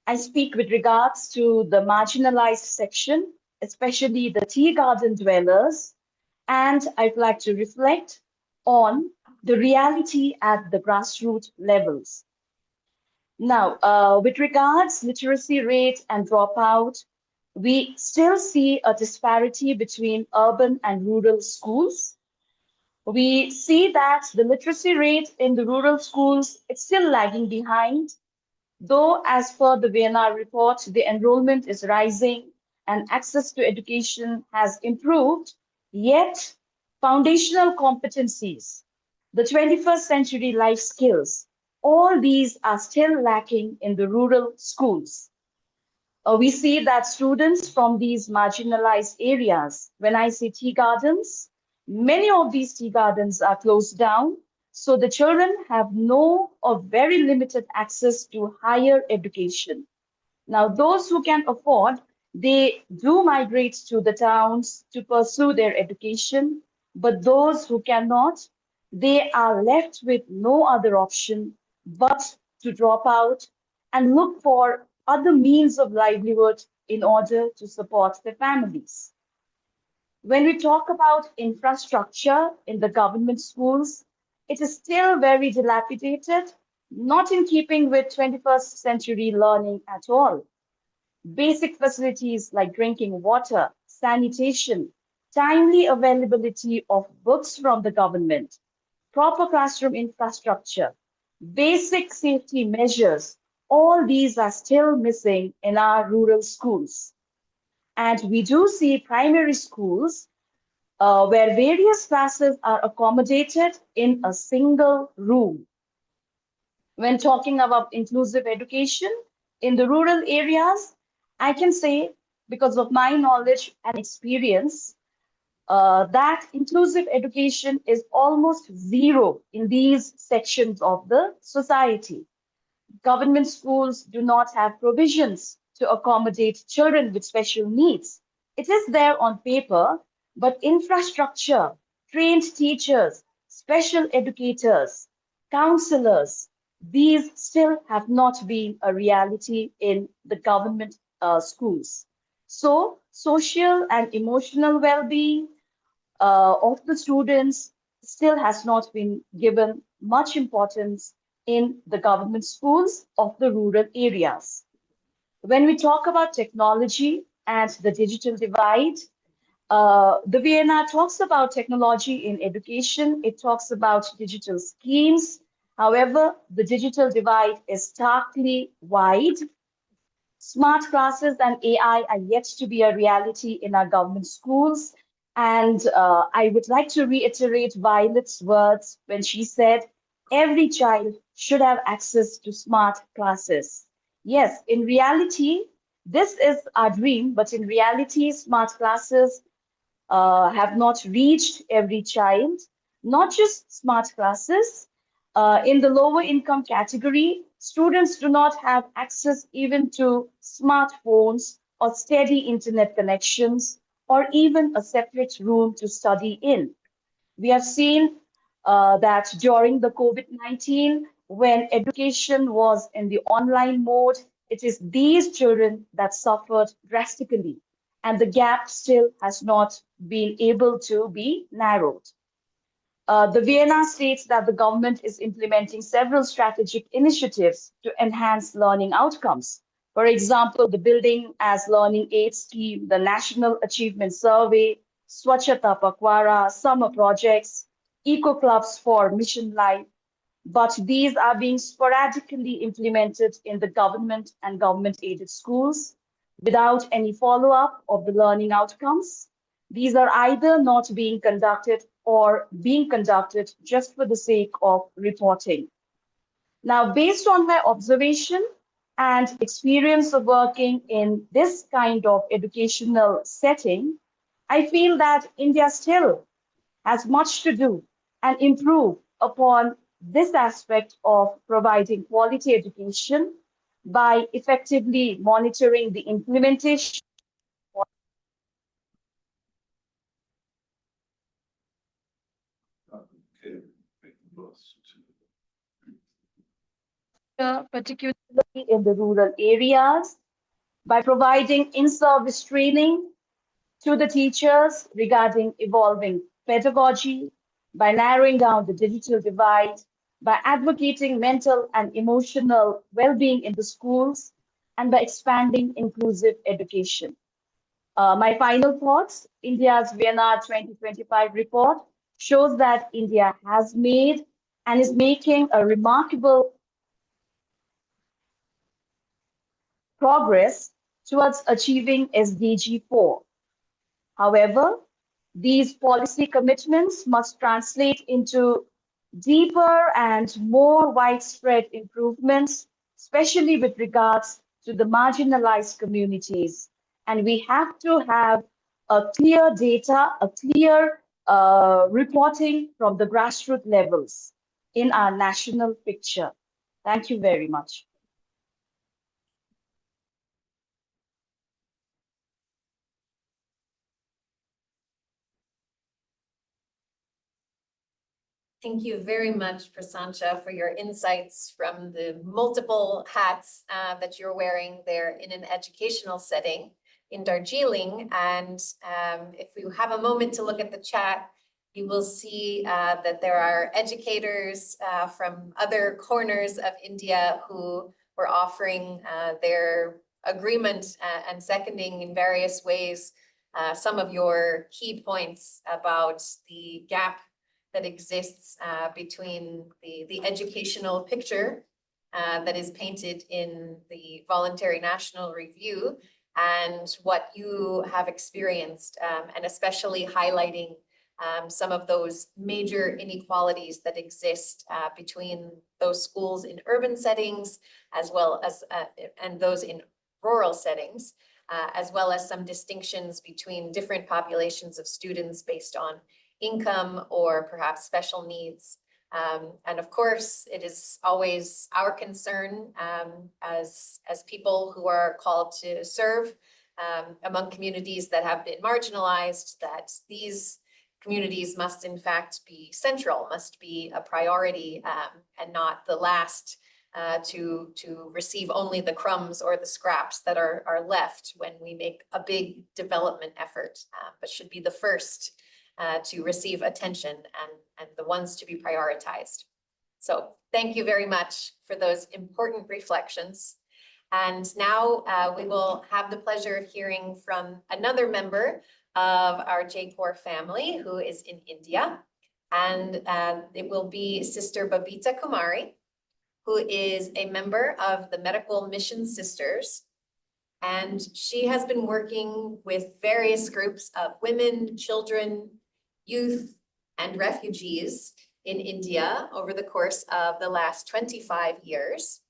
I speak with regards to the marginalized section, especially the tea garden dwellers, and I'd like to reflect on the reality at the grassroots levels. Now, with regards literacy rate and dropout, we still see a disparity between urban and rural schools. We see that the literacy rate in the rural schools is still lagging behind, though as per the VNR report, the enrollment is rising and access to education has improved, yet foundational competencies, the 21st century life skills, all these are still lacking in the rural schools. We see that students from these marginalized areas, when I say tea gardens, many of these tea gardens are closed down, so the children have no or very limited access to higher education. Now, those who can afford, they do migrate to the towns to pursue their education, but those who cannot, they are left with no other option but to drop out and look for other means of livelihood in order to support their families. When we talk about infrastructure in the government schools, it is still very dilapidated, not in keeping with 21st century learning at all. Basic facilities like drinking water, sanitation, timely availability of books from the government, proper classroom infrastructure, basic safety measures, all these are still missing in our rural schools. And we do see primary schools where various classes are accommodated in a single room. When talking about inclusive education in the rural areas, I can say, because of my knowledge and experience, that inclusive education is almost zero in these sections of the society. Government schools do not have provisions to accommodate children with special needs. It is there on paper, but infrastructure, trained teachers, special educators, counselors, these still have not been a reality in the government schools. So, social and emotional well-being of the students still has not been given much importance in the government schools of the rural areas. When we talk about technology and the digital divide, the VNR talks about technology in education. It talks about digital schemes. However, the digital divide is starkly wide. Smart classes and AI are yet to be a reality in our government schools. And I would like to reiterate Violet's words when she said, every child should have access to smart classes. Yes, in reality, this is our dream, but in reality, smart classes have not reached every child, not just smart classes. In the lower income category, students do not have access even to smartphones or steady internet connections or even a separate room to study in. We have seen that during the COVID-19, when education was in the online mode, it is these children that suffered drastically, and the gap still has not been able to be narrowed. The VNR states that the government is implementing several strategic initiatives to enhance learning outcomes. For example, the Building as Learning Aid Scheme, the National Achievement Survey, Swachhata Pakwara, summer projects, eco clubs for Mission Life. But these are being sporadically implemented in the government and government-aided schools without any follow-up of the learning outcomes. These are either not being conducted or being conducted just for the sake of reporting. Now, based on my observation and experience of working in this kind of educational setting, I feel that India still has much to do and improve upon this aspect of providing quality education by effectively monitoring the implementation Okay. particularly in the rural areas, by providing in-service training to the teachers regarding evolving pedagogy, by narrowing down the digital divide, by advocating mental and emotional well-being in the schools, and by expanding inclusive education. My final thoughts, India's VNR 2025 report shows that India has made and is making a remarkable progress towards achieving SDG 4. However, these policy commitments must translate into deeper and more widespread improvements, especially with regards to the marginalized communities. And we have to have a clear data, a clear reporting from the grassroots levels in our national picture. Thank you very much. Thank you very much, Prasancha, for your insights from the multiple hats that you're wearing there in an educational setting in Darjeeling. And if we have a moment to look at the chat, you will see that there are educators from other corners of India who were offering their agreement and seconding in various ways some of your key points about the gap that exists between the educational picture that is painted in the Voluntary National Review and what you have experienced, and especially highlighting some of those major inequalities that exist between those schools in urban settings as well as and those in rural settings, as well as some distinctions between different populations of students based on income or perhaps special needs. And of course, it is always our concern as people who are called to serve among communities that have been marginalized, that these communities must in fact be central, must be a priority, and not the last to receive only the crumbs or the scraps that are left when we make a big development effort, but should be the first to receive attention and the ones to be prioritized. So thank you very much for those important reflections. And now we will have the pleasure of hearing from another member of our JCoR family who is in India. And it will be Sister Babita Kumari, who is a member of the Medical Mission Sisters. And she has been working with various groups of women, children, youth, and refugees in India over the course of the last 25 years.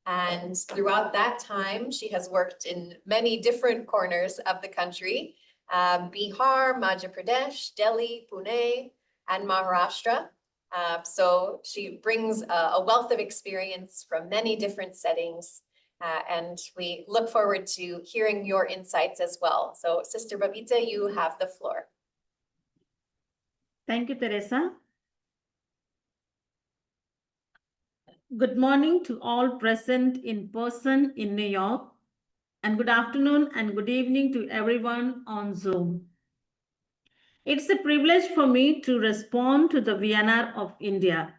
And throughout that time, she has worked in many different corners of the country, Bihar, Madhya Pradesh, Delhi, Pune, and Maharashtra. So she brings a wealth of experience from many different settings. And we look forward to hearing your insights as well. So Sister Babita, you have the floor. Thank you, Teresa. Good morning to all present in person in New York, and good afternoon and good evening to everyone on Zoom. It's a privilege for me to respond to the VNR of India.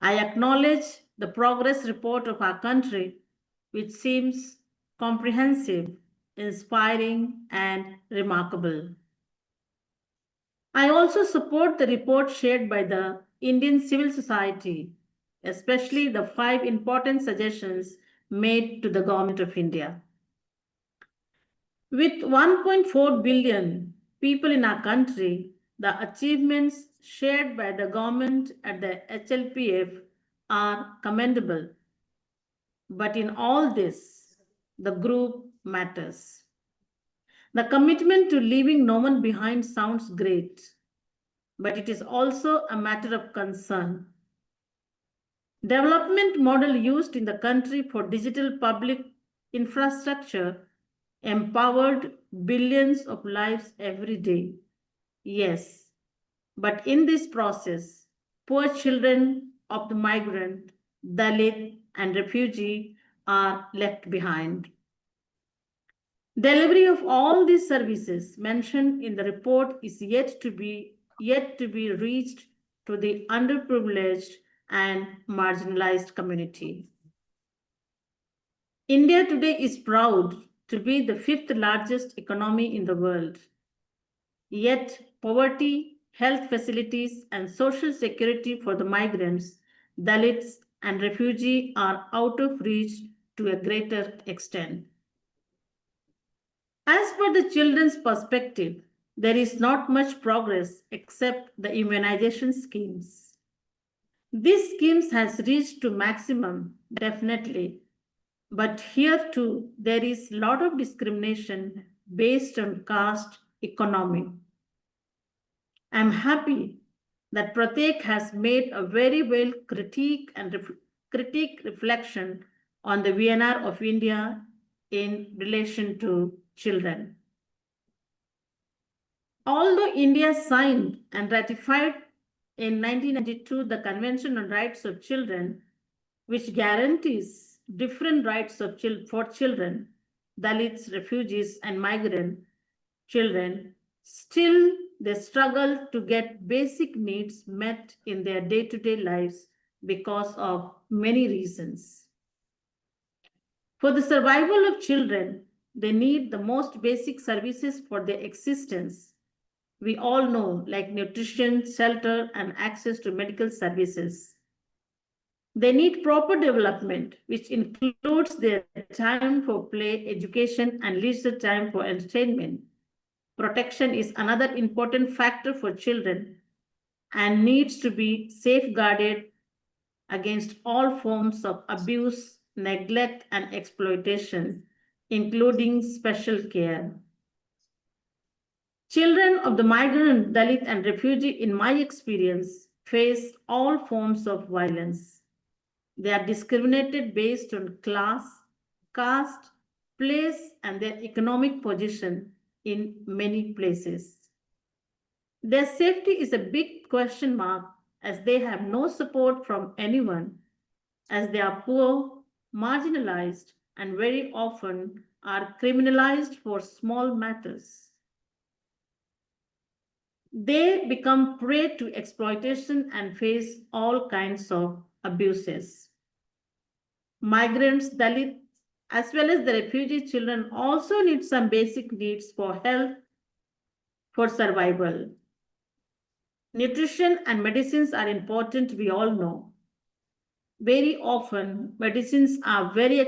I acknowledge the progress report of our country, which seems comprehensive, inspiring, and remarkable. I also support the report shared by the Indian civil society, especially the 5 important suggestions made to the Government of India. With 1.4 billion people in our country, the achievements shared by the government at the HLPF are commendable. But in all this, the group matters. The commitment to leaving no one behind sounds great, but it is also a matter of concern. Development model used in the country for digital public infrastructure empowered billions of lives every day. Yes, but in this process, poor children of the migrant, Dalit, and refugee are left behind. Delivery of all these services mentioned in the report is yet to be reached to the underprivileged and marginalized community. India today is proud to be the 5th largest economy in the world. Yet poverty, health facilities, and social security for the migrants, Dalits, and refugees are out of reach to a greater extent. As per the children's perspective, there is not much progress except the immunization schemes. These schemes has reached to maximum, definitely, but here too there is a lot of discrimination based on caste economy. I'm happy that PRATYeK has made a very well critique reflection on the VNR of India in relation to children. Although India signed and ratified in 1992 the Convention on Rights of Children, which guarantees different rights for children, Dalits, refugees, and migrant children, still they struggle to get basic needs met in their day-to-day lives because of many reasons. For the survival of children, they need the most basic services for their existence. We all know, like nutrition, shelter, and access to medical services. They need proper development, which includes their time for play, education, and leisure time for entertainment. Protection is another important factor for children and needs to be safeguarded against all forms of abuse, neglect, and exploitation, including special care. Children of the migrant, Dalit, and refugee, in my experience, face all forms of violence. They are discriminated based on class, caste, place, and their economic position in many places. Their safety is a big question mark as they have no support from anyone, as they are poor, marginalized, and very often are criminalized for small matters. They become prey to exploitation and face all kinds of abuses. Migrants, Dalits, as well as the refugee children also need some basic needs for health, for survival. Nutrition and medicines are important, we all know. Very often, medicines are very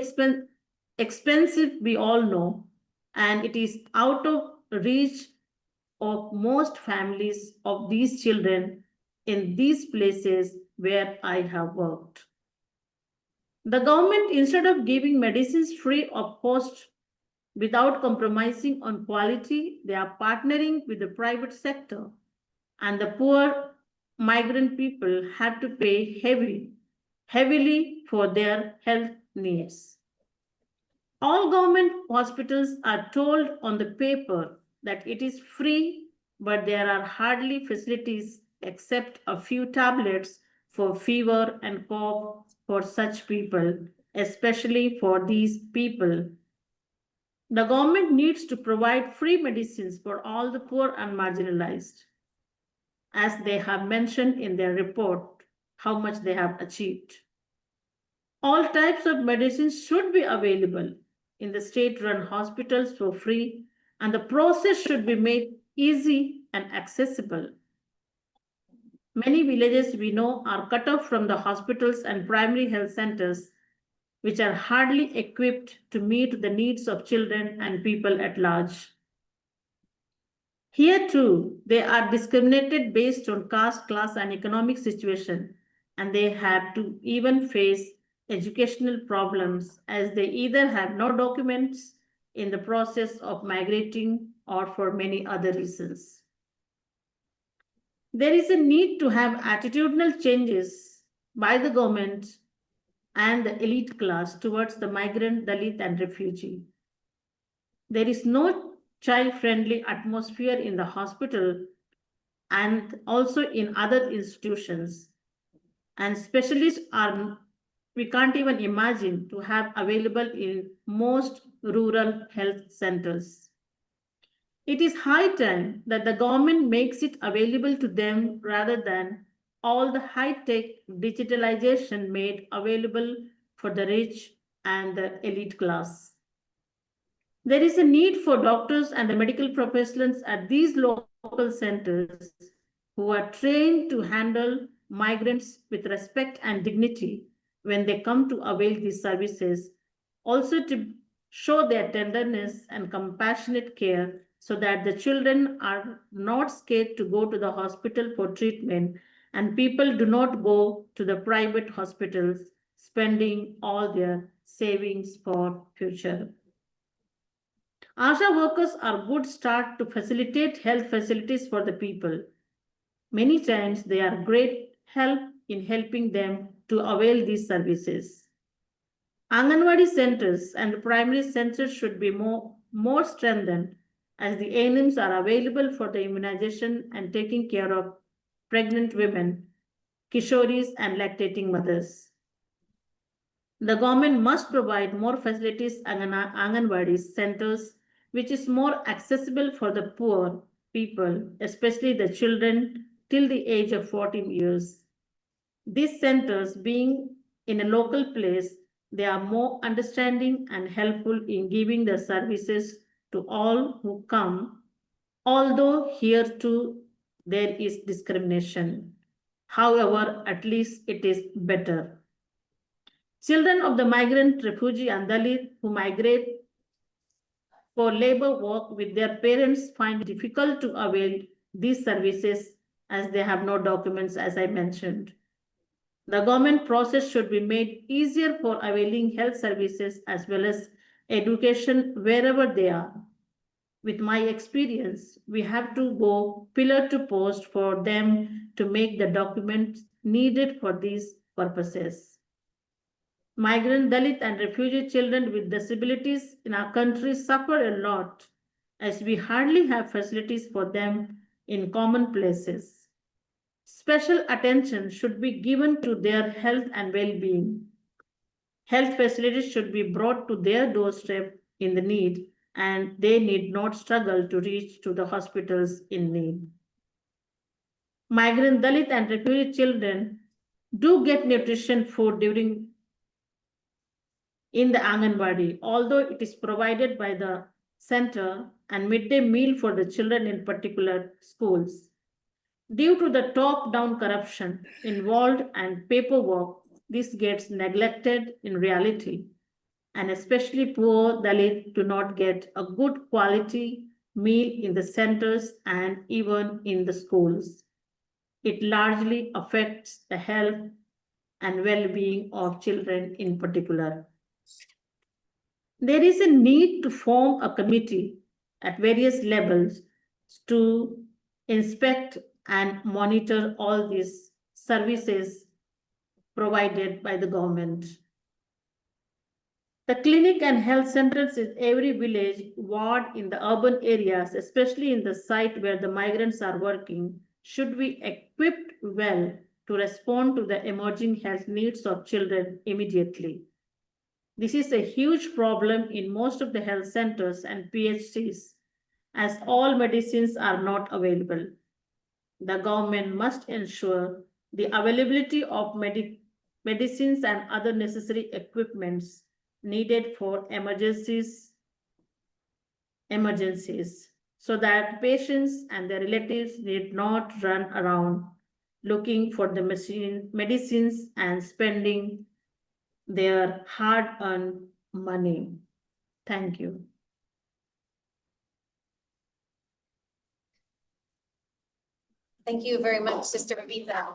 expensive, we all know, and it is out of reach of most families of these children in these places where I have worked. The government, instead of giving medicines free of cost without compromising on quality, they are partnering with the private sector, and the poor migrant people have to pay heavily for their health needs. All government hospitals are told on the paper that it is free, but there are hardly facilities except a few tablets for fever and cough for such people, especially for these people. The government needs to provide free medicines for all the poor and marginalized, as they have mentioned in their report how much they have achieved. All types of medicines should be available in the state-run hospitals for free, and the process should be made easy and accessible. Many villages we know are cut off from the hospitals and primary health centers, which are hardly equipped to meet the needs of children and people at large. Here too, they are discriminated based on caste, class, and economic situation, and they have to even face educational problems as they either have no documents in the process of migrating or for many other reasons. There is a need to have attitudinal changes by the government and the elite class towards the migrant, Dalit, and refugee. There is no child-friendly atmosphere in the hospital and also in other institutions. And specialists are, we can't even imagine to have available in most rural health centers. It is high time that the government makes it available to them rather than all the high-tech digitalization made available for the rich and the elite class. There is a need for doctors and the medical professionals at these local centers who are trained to handle migrants with respect and dignity when they come to avail these services, also to show their tenderness and compassionate care so that the children are not scared to go to the hospital for treatment and people do not go to the private hospitals spending all their savings for future. ASHA workers are a good start to facilitate health facilities for the people. Many times they are great help in helping them to avail these services. Anganwadi centers and the primary centers should be more strengthened as the ANMs are available for the immunization and taking care of pregnant women, kishoris, and lactating mothers. The government must provide more facilities Anganwadi centers, which is more accessible for the poor people, especially the children till the age of 14 years. These centers being in a local place, they are more understanding and helpful in giving the services to all who come, although here too there is discrimination. However, at least it is better. Children of the migrant, refugee, and Dalit who migrate for labor work with their parents find it difficult to avail these services as they have no documents, as I mentioned. The government process should be made easier for availing health services as well as education wherever they are. With my experience, we have to go pillar to post for them to make the documents needed for these purposes. Migrant, Dalit, and refugee children with disabilities in our country suffer a lot as we hardly have facilities for them in common places. Special attention should be given to their health and well-being. Health facilities should be brought to their doorstep in the need, and they need not struggle to reach to the hospitals in need. Migrant, Dalit, and refugee children do get nutrition food in the Anganwadi, although it is provided by the center and midday meal for the children in particular schools. Due to the top-down corruption involved and paperwork, this gets neglected in reality, and especially poor Dalit do not get a good quality meal in the centers and even in the schools. It largely affects the health and well-being of children in particular. There is a need to form a committee at various levels to inspect and monitor all these services provided by the government. The clinic and health centers in every village, ward in the urban areas, especially in the site where the migrants are working, should be equipped well to respond to the emerging health needs of children immediately. This is a huge problem in most of the health centers and PHCs, as all medicines are not available. The government must ensure the availability of medicines and other necessary equipments needed for emergencies, so that patients and their relatives need not run around looking for the medicines and spending their hard-earned money. Thank you. Thank you very much, Sister Babita.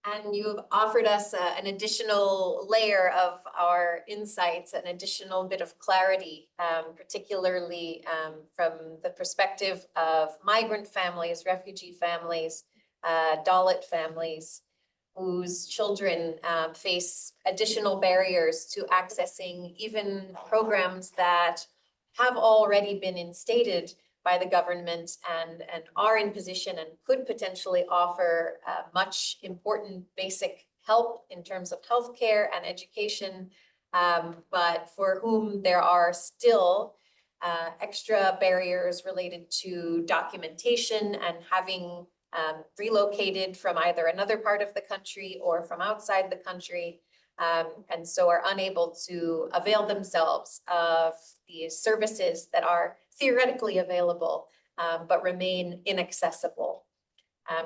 And you've offered us an additional layer of our insights, an additional bit of clarity, particularly from the perspective of migrant families, refugee families, Dalit families, whose children face additional barriers to accessing even programs that have already been instated by the government and are in position and could potentially offer much important basic help in terms of healthcare and education, but for whom there are still extra barriers related to documentation and having relocated from either another part of the country or from outside the country, and so are unable to avail themselves of the services that are theoretically available, but remain inaccessible.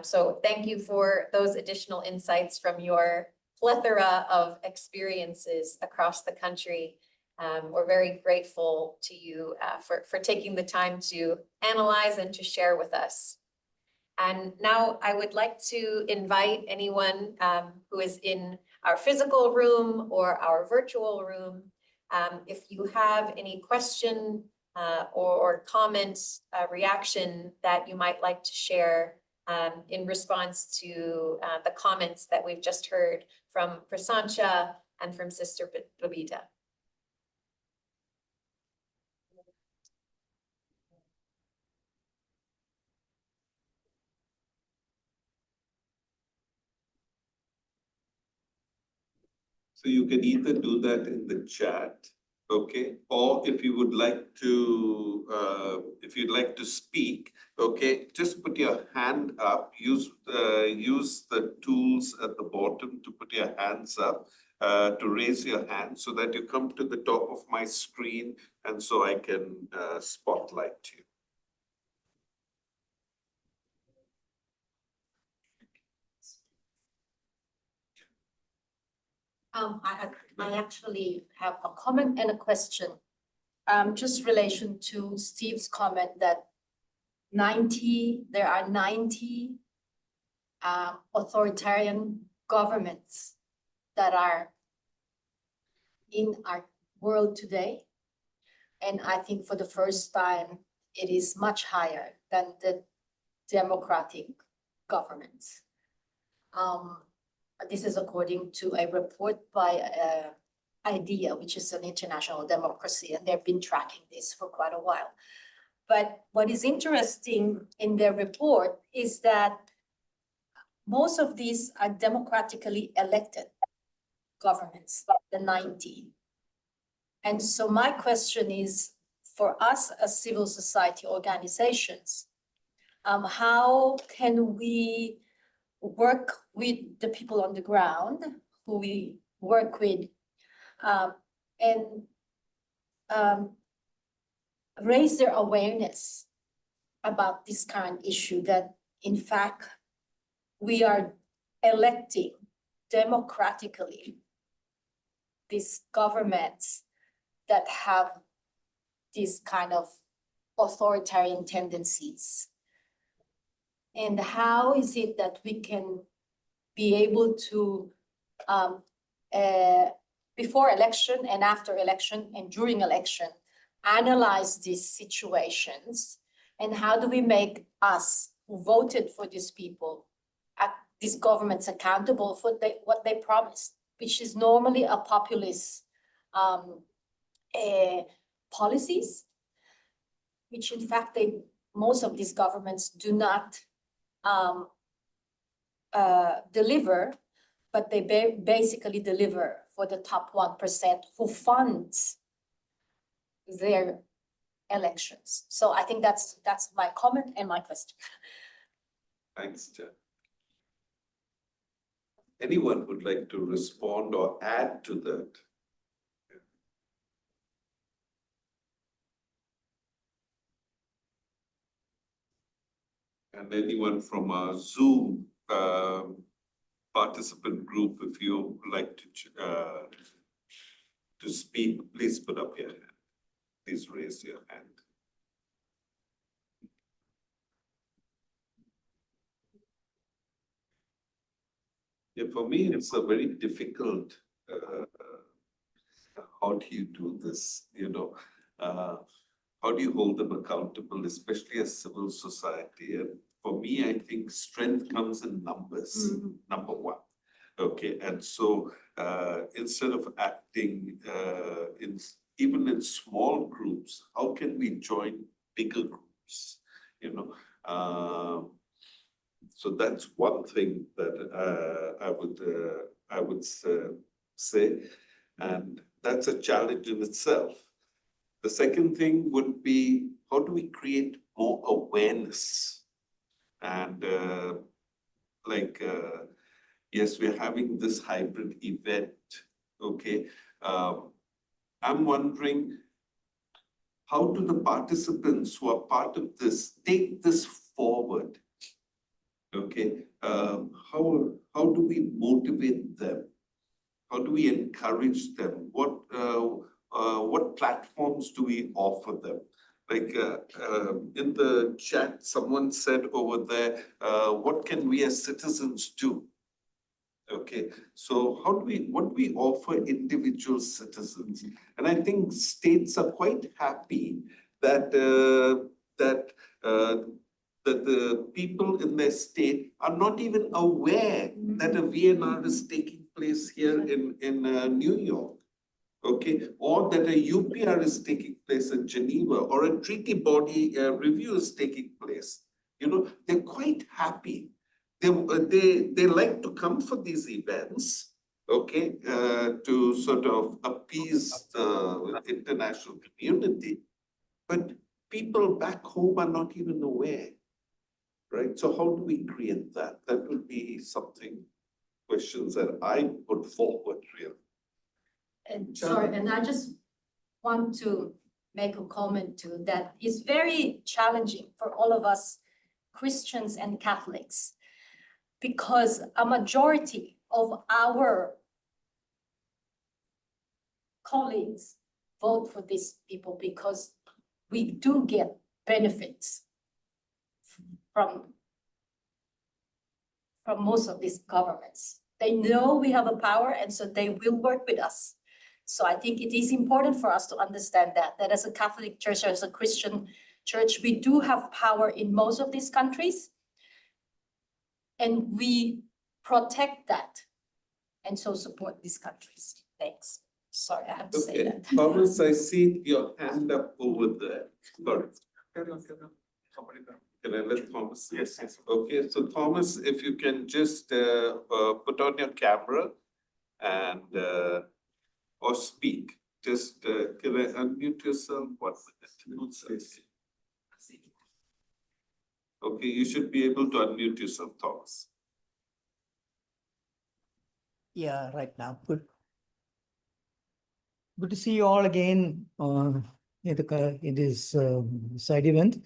So thank you for those additional insights from your plethora of experiences across the country. We're very grateful to you for taking the time to analyze and to share with us. And now I would like to invite anyone who is in our physical room or our virtual room, if you have any question or comment, reaction that you might like to share in response to the comments that we've just heard from Prasancha and from Sister Babita. So you can either do that in the chat, okay? Or if you would like to, if you'd like to speak, okay, just put your hand up. Use the tools at the bottom to put your hands up, to raise your hand so that you come to the top of my screen and so I can spotlight you. I actually have a comment and a question. Just relation to Steve's comment that there are 90 authoritarian governments that are in our world today. And I think for the first time, it is much higher than the democratic governments. This is according to a report by IDEA, which is an international democracy, and they've been tracking this for quite a while. But what is interesting in their report is that most of these are democratically elected governments, the 90. And so my question is, for us as civil society organizations, how can we work with the people on the ground who we work with and raise their awareness about this current issue, that in fact we are electing democratically these governments that have this kind of authoritarian tendencies. And how is it that we can be able to, before election and after election and during election, analyze these situations? And how do we make us who voted for these people, these governments, accountable for what they promised, which is normally a populist policies, which in fact most of these governments do not deliver, but they basically deliver for the top 1% who funds their elections. So I think that's my comment and my question. Thanks, Jen. Anyone would like to respond or add to that? And anyone from our Zoom participant group, if you would like to speak, please put up your hand. Please raise your hand. Yeah, for me, it's a very difficult, how do you do this, how do you hold them accountable, especially as civil society? And for me, I think strength comes in numbers, number one. Okay, and so instead of acting even in small groups, how can we join bigger groups? So that's one thing that I would say, and that's a challenge in itself. The second thing would be, how do we create more awareness? And yes, we're having this hybrid event, okay? I'm wondering, how do the participants who are part of this take this forward? Okay, how do we motivate them? How do we encourage them? What platforms do we offer them? Like in the chat, someone said over there, what can we as citizens do? Okay, so what do we offer individual citizens? And I think states are quite happy that that the people in their state are not even aware that a VNR is taking place here in New York, okay, or that a UPR is taking place in Geneva, or a treaty body review is taking place. They're quite happy. They like to come for these events, okay, to sort of appease the international community. But people back home are not even aware, right? So how do we create that? That would be something, questions that I put forward, really. And sorry, and I just want to make a comment to that. It's very challenging for all of us Christians and Catholics because a majority of our colleagues vote for these people because we do get benefits from most of these governments. They know we have a power and so they will work with us. So I think it is important for us to understand that as a Catholic church, as a Christian church, we do have power in most of these countries. And we protect that and so support these countries. Thanks. Sorry, I have to say Okay, that. Thomas, I see your hand up over there. Sorry. Carry on, carry on. Somebody can. Can I let Thomas? Yes, yes. Okay, so Thomas, if you can just put on your camera and or speak, just can I unmute yourself 1 minute? Okay, you should be able to unmute yourself, Thomas. Yeah, right now. Good. Good to see you all again in this side event.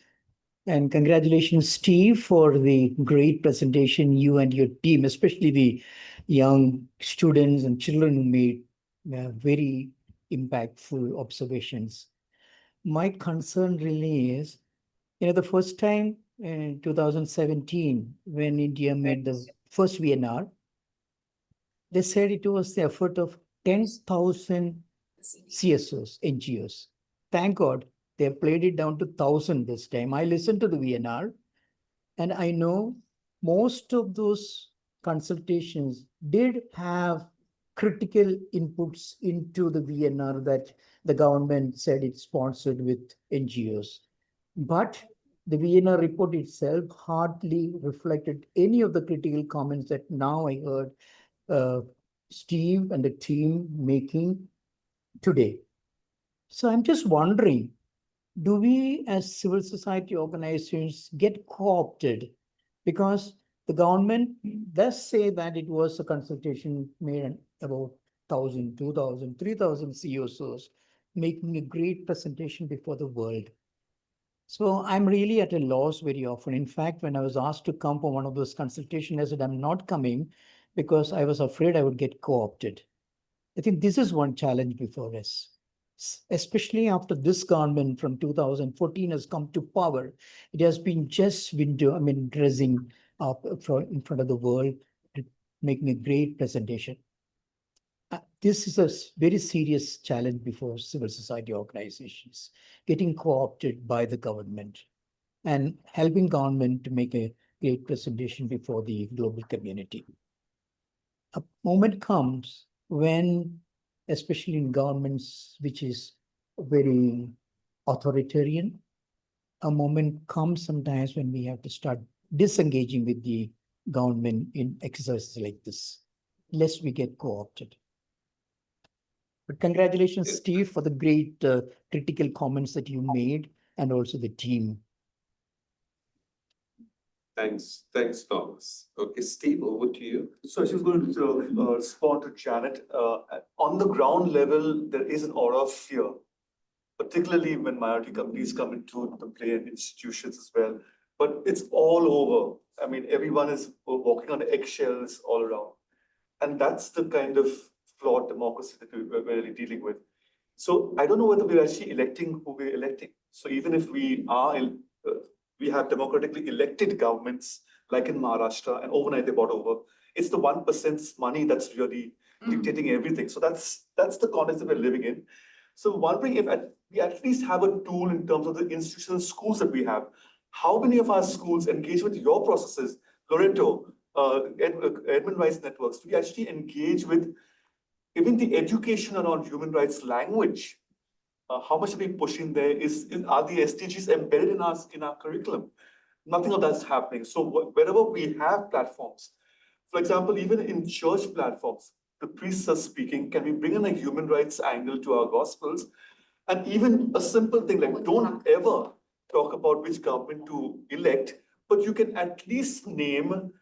And congratulations, Steve, for the great presentation, you and your team, especially the young students and children who made very impactful observations. My concern really is, the first time in 2017, when India made the first VNR, they said it was the effort of 10,000 CSOs, NGOs. Thank God they have played it down to 1,000 this time. I listened to the VNR and I know most of those consultations did have critical inputs into the VNR that the government said it sponsored with NGOs. But the VNR report itself hardly reflected any of the critical comments that now I heard Steve and the team making today. So I'm just wondering, do we as civil society organizations get co-opted? Because the government does say that it was a consultation made about 1,000, 2,000, 3,000 COSOs, making a great presentation before the world. So I'm really at a loss very often. In fact, when I was asked to come for one of those consultations, I said, I'm not coming because I was afraid I would get co-opted. I think this is one challenge before us, especially after this government from 2014 has come to power. It has been just dressing up in front of the world, making a great presentation. This is a very serious challenge before civil society organizations, getting co-opted by the government and helping government to make a great presentation before the global community. A moment comes when, especially in governments which is very authoritarian, a moment comes sometimes when we have to start disengaging with the government in exercises like this, lest we get co-opted. But congratulations, Steve, for the great critical comments that you made and also the team. Thanks, Thomas. Okay, Steve, over to you. So I was going to respond to Janet. On the ground level, there is an aura of fear, particularly when minority companies come into the play and institutions as well. But it's all over. I mean, everyone is walking on eggshells all around. And that's the kind of flawed democracy that we're really dealing with. So I don't know whether we're actually electing who we're electing. So even if we are, we have democratically elected governments, like in Maharashtra, and overnight they bought over. It's the 1%'s money that's really dictating everything. So that's the context that we're living in. So wondering if we at least have a tool in terms of the institutional schools that we have. How many of our schools engage with your processes, Loreto, Edmund Rice networks? Do we actually engage with even the education around human rights language? How much are we pushing there? Are the SDGs embedded in our curriculum? Nothing of that's happening. So wherever we have platforms, for example, even in church platforms, the priests are speaking, can we bring in a human rights angle to our gospels? And even a simple thing like don't ever talk about which government to elect, but you can at least name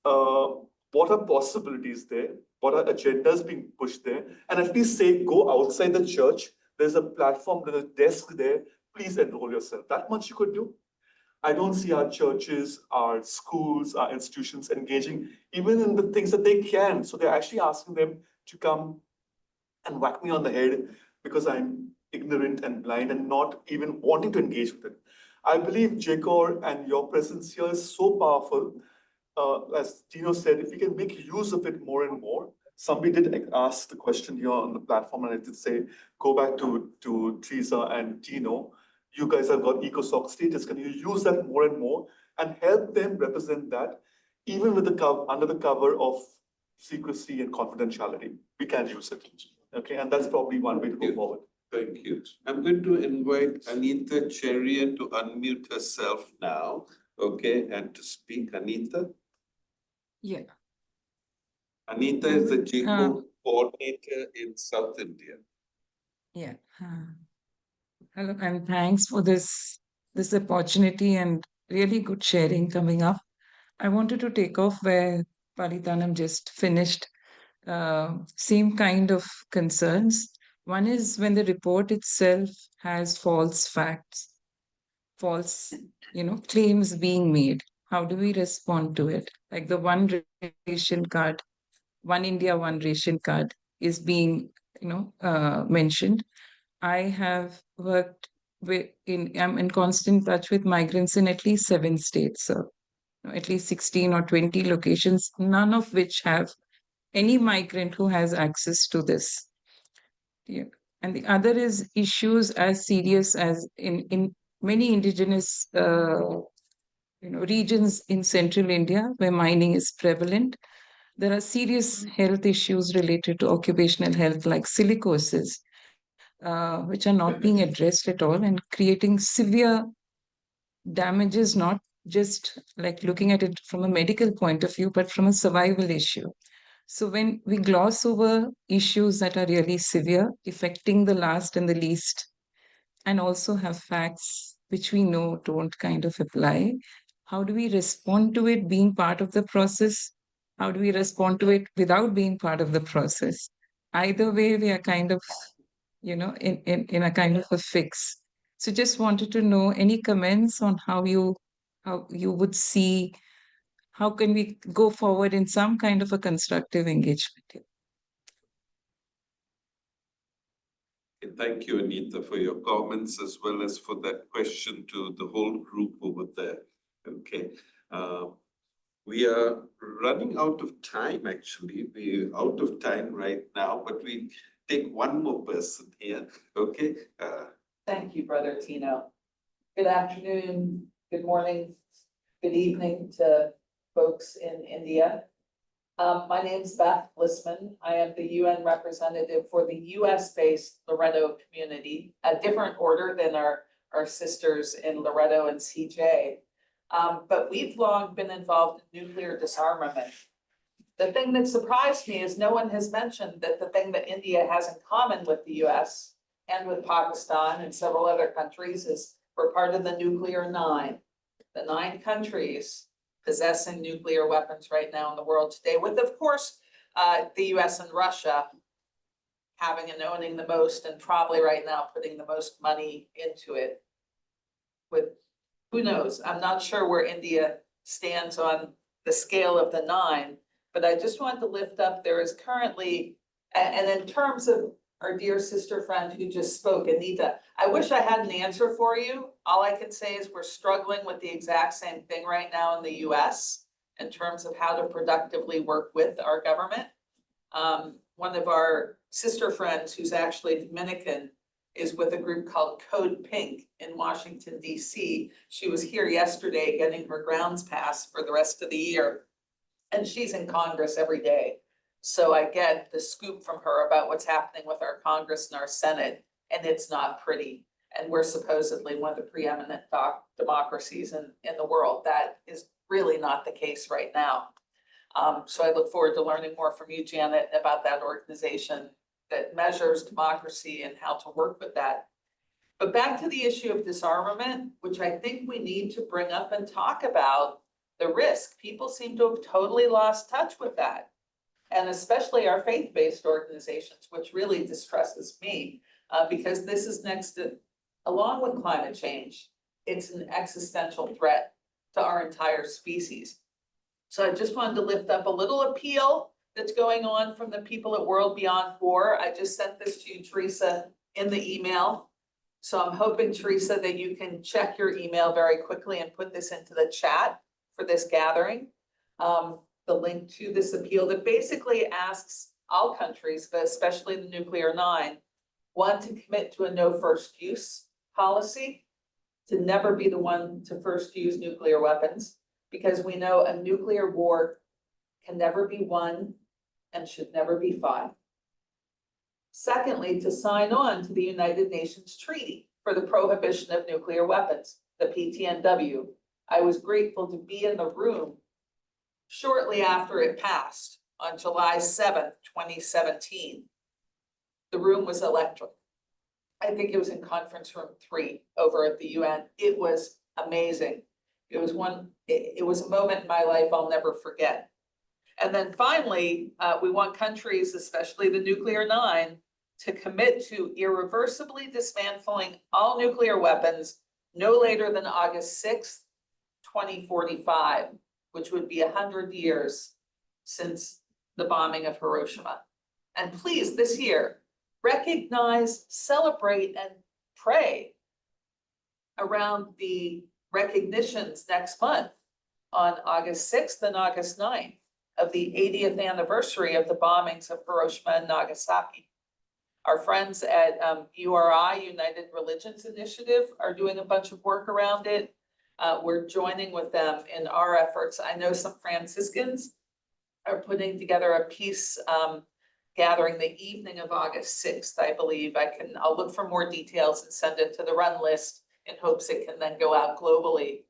what are possibilities there, what are agendas being pushed there, and at least say, go outside the church, there's a platform, there's a desk there, please enroll yourself. That much you could do. I don't see our churches, our schools, our institutions engaging even in the things that they can. So they're actually asking them to come and whack me on the head because I'm ignorant and blind and not even wanting to engage with it. I believe JCoR and your presence here is so powerful. As Tino said, if we can make use of it more and more. Somebody did ask the question here on the platform, and I did say, go back to Teresa and Tino. You guys have got ECOSOC status. Can you use that more and more and help them represent that, even with the under the cover of secrecy and confidentiality? We can use it. Okay, and that's probably one way to go forward. Thank you. I'm going to invite Anita Cherian to unmute herself now, okay, and to speak. Anita? Yeah. Anita is the JCoR coordinator in South India. Yeah. Hello, and thanks for this opportunity and really good sharing coming up. I wanted to take off where Palitanam just finished. Same kind of concerns. One is when the report itself has false facts, false, claims being made. How do we respond to it? Like the one ration card, one India, one ration card is being, mentioned. I have worked I'm in constant touch with migrants in at least 7 states, so at least 16 or 20 locations, none of which have any migrant who has access to this. Yeah. And the other is issues as serious as in many indigenous regions in central India where mining is prevalent. There are serious health issues related to occupational health like silicosis, which are not being addressed at all and creating severe damages, not just like looking at it from a medical point of view, but from a survival issue. So when we gloss over issues that are really severe, affecting the last and the least, and also have facts which we know don't kind of apply, how do we respond to it being part of the process? How do we respond to it without being part of the process? Either way, we are kind of, in a kind of a fix. So just wanted to know any comments on how you would see, how can we go forward in some kind of a constructive engagement? Thank you, Anita, for your comments as well as for that question to the whole group over there. Okay. We are running out of time, actually. We're out of time right now, but we take one more person here. Okay. Thank you, Brother Tino. Good afternoon, good morning, good evening to folks in India. My name's Beth Lissman. I am the UN representative for the US-based Loreto community, a different order than our sisters in Loreto and CJ. But we've long been involved in nuclear disarmament. The thing that surprised me is no one has mentioned that the thing that India has in common with the US and with Pakistan and several other countries is we're part of the nuclear 9. The 9 countries possessing nuclear weapons right now in the world today, with, of course, the US and Russia having and owning the most and probably right now putting the most money into it. With who knows, I'm not sure where India stands on the scale of the 9, but I just wanted to lift up, there is currently, and in terms of our dear sister friend who just spoke, Anita, I wish I had an answer for you. All I can say is we're struggling with the exact same thing right now in the US in terms of how to productively work with our government. One of our sister friends who's actually Dominican is with a group called Code Pink in Washington, DC. She was here yesterday getting her grounds passed for the rest of the year. And she's in Congress every day. So I get the scoop from her about what's happening with our Congress and our Senate, and it's not pretty. And we're supposedly one of the preeminent democracies in the world. That is really not the case right now. So I look forward to learning more from you, Janet, about that organization that measures democracy and how to work with that. But back to the issue of disarmament, which I think we need to bring up and talk about the risk. People seem to have totally lost touch with that. And especially our faith-based organizations, which really distresses me, because this is next to, along with climate change, it's an existential threat to our entire species. So I just wanted to lift up a little appeal that's going on from the people at World Beyond War. I just sent this to you, Teresa, in the email. So I'm hoping, Teresa, that you can check your email very quickly and put this into the chat for this gathering. The link to this appeal that basically asks all countries, but especially the nuclear 9, one, to commit to a no first use policy, to never be the one to first use nuclear weapons, because we know a nuclear war can never be won and should never be fought. Secondly, to sign on to the United Nations Treaty for the Prohibition of Nuclear Weapons, the PTNW. I was grateful to be in the room shortly after it passed on July 7th, 2017. The room was electric. I think it was in conference room 3 over at the UN. It was amazing. It was a moment in my life I'll never forget. And then finally, we want countries, especially the nuclear 9, to commit to irreversibly dismantling all nuclear weapons no later than August 6th, 2045, which would be 100 years since the bombing of Hiroshima. And please, this year, recognize, celebrate, and pray around the recognitions next month on August 6th and August 9th of the 80th anniversary of the bombings of Hiroshima and Nagasaki. Our friends at URI, United Religions Initiative, are doing a bunch of work around it. We're joining with them in our efforts. I know some Franciscans are putting together a peace gathering the evening of August 6th, I believe. I'll look for more details and send it to the run list in hopes it can then go out globally.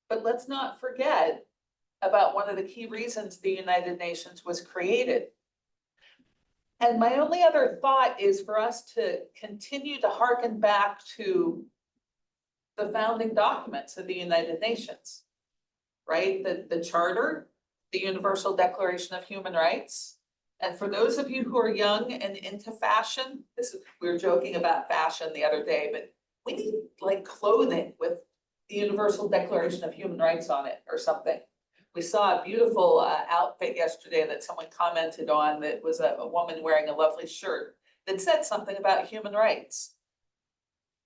But let's not forget about one of the key reasons the United Nations was created. And my only other thought is for us to continue to hearken back to the founding documents of the United Nations, right? The Charter, the Universal Declaration of Human Rights. And for those of you who are young and into fashion, we were joking about fashion the other day, but we need like clothing with the Universal Declaration of Human Rights on it or something. We saw a beautiful outfit yesterday that someone commented on that was a woman wearing a lovely shirt that said something about human rights.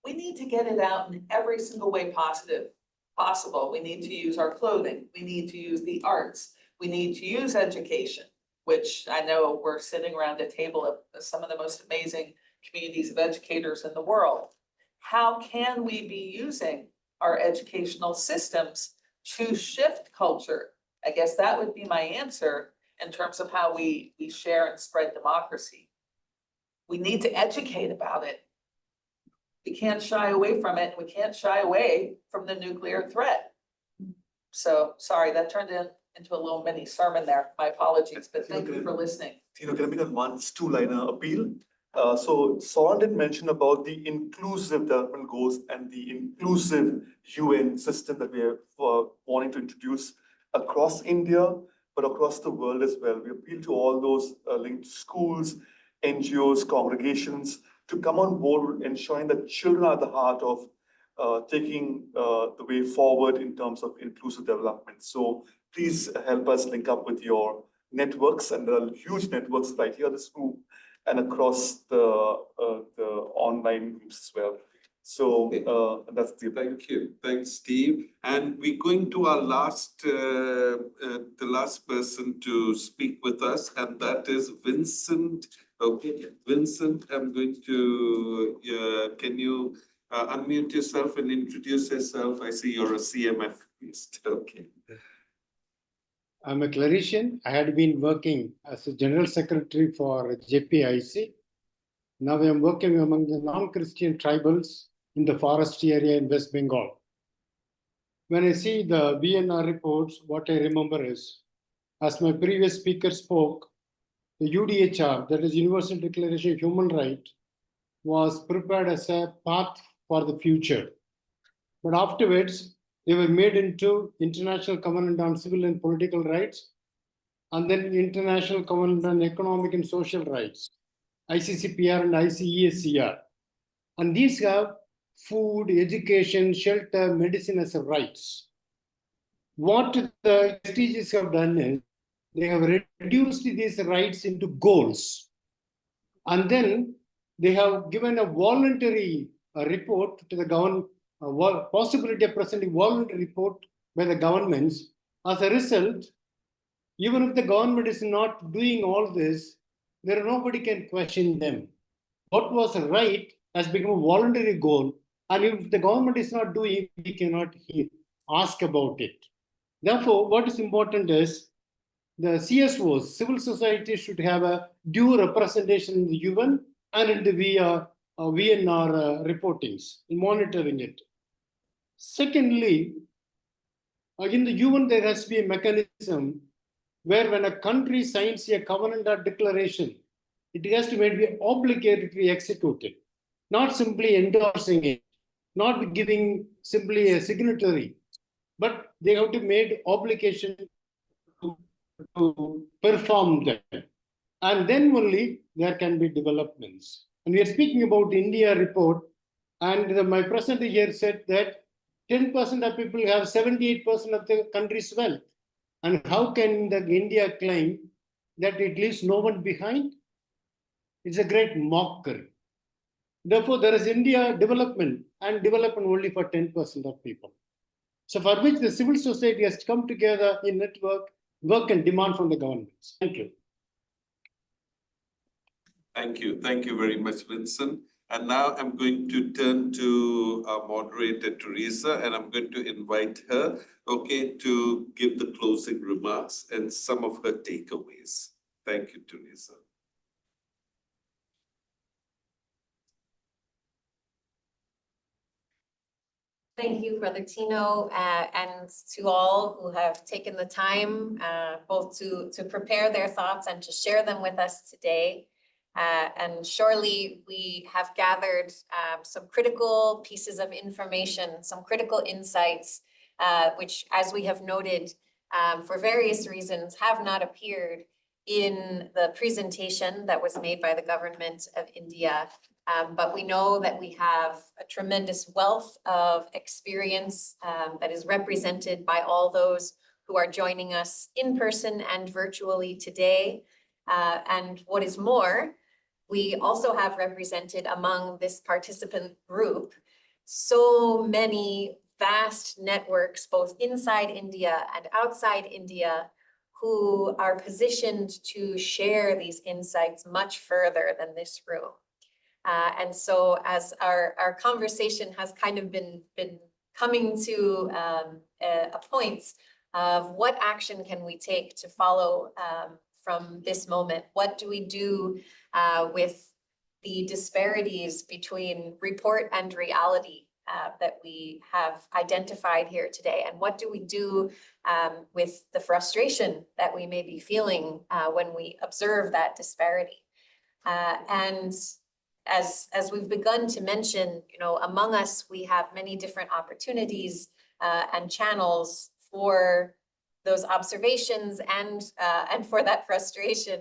We need to get it out in every single way possible. We need to use our clothing. We need to use the arts. We need to use education, which I know we're sitting around a table of some of the most amazing communities of educators in the world. How can we be using our educational systems to shift culture? I guess that would be my answer in terms of how we share and spread democracy. We need to educate about it. We can't shy away from it. We can't shy away from the nuclear threat. So sorry, that turned into a little mini sermon there. My apologies, but thank you for listening. Can I make a two-liner appeal? So Soren did mention about the inclusive development goals and the inclusive UN system that we are wanting to introduce across India, but across the world as well. We appeal to all those linked schools, NGOs, congregations to come on board with ensuring that children are at the heart of taking the way forward in terms of inclusive development. So please help us link up with your networks, and there are huge networks right here in this group and across the online groups as well. So that's the thank you. Thanks, Steve. And we're going to our the last person to speak with us, and that is Vincent. Okay, Vincent, I'm going to, can you unmute yourself and introduce yourself? I see you're a CMF priest. Okay. I'm a clerician. I had been working as a general secretary for JPIC. Now I am working among the non-Christian tribals in the forest area in West Bengal. When I see the VNR reports, what I remember is as my previous speaker spoke, the UDHR, that is Universal Declaration of Human Rights, was prepared as a path for the future. But afterwards, they were made into International Covenant on Civil and Political Rights, and then International Covenant on Economic and Social Rights, ICCPR and ICESCR. And these have food, education, shelter, medicine as a rights. What the SDGs have done is they have reduced these rights into goals. And then they have given a voluntary report to the government, possibility of presenting voluntary report by the governments. As a result, even if the government is not doing all this, nobody can question them. What was right has become a voluntary goal, and if the government is not doing, we cannot ask about it. Therefore, what is important is the CSOs, civil society, should have a due representation in the UN and in the VNR reportings, in monitoring it. Secondly, in the UN, there has to be a mechanism where when a country signs a covenant or declaration, it has to be obligatory to be executed, not simply endorsing it, not giving simply a signatory, but they have to make obligation to perform them. And then only there can be developments. And we are speaking about India report, and my presenter here said that 10% of people have 78% of the country's wealth. And how can the India claim that it leaves no one behind? It's a great mockery. Therefore, there is India development, and development only for 10% of people. So for which the civil society has come together in network, work and demand from the governments. Thank you. Thank you. Thank you very much, Vincent. And now I'm going to turn to our moderator, Teresa, and I'm going to invite her, to give the closing remarks and some of her takeaways. Thank you, Teresa. Thank you, Brother Tino, and to all who have taken the time both to prepare their thoughts and to share them with us today. And surely we have gathered some critical pieces of information, some critical insights, which, as we have noted, for various reasons have not appeared in the presentation that was made by the government of India. But we know that we have a tremendous wealth of experience that is represented by all those who are joining us in person and virtually today. And what is more, we also have represented among this participant group so many vast networks, both inside India and outside India, who are positioned to share these insights much further than this room. And so as our conversation has kind of been coming to a point of what action can we take to follow from this moment? What do we do with the disparities between report and reality that we have identified here today? And what do we do with the frustration that we may be feeling when we observe that disparity? And as we've begun to mention, among us, we have many different opportunities and channels for those observations and for that frustration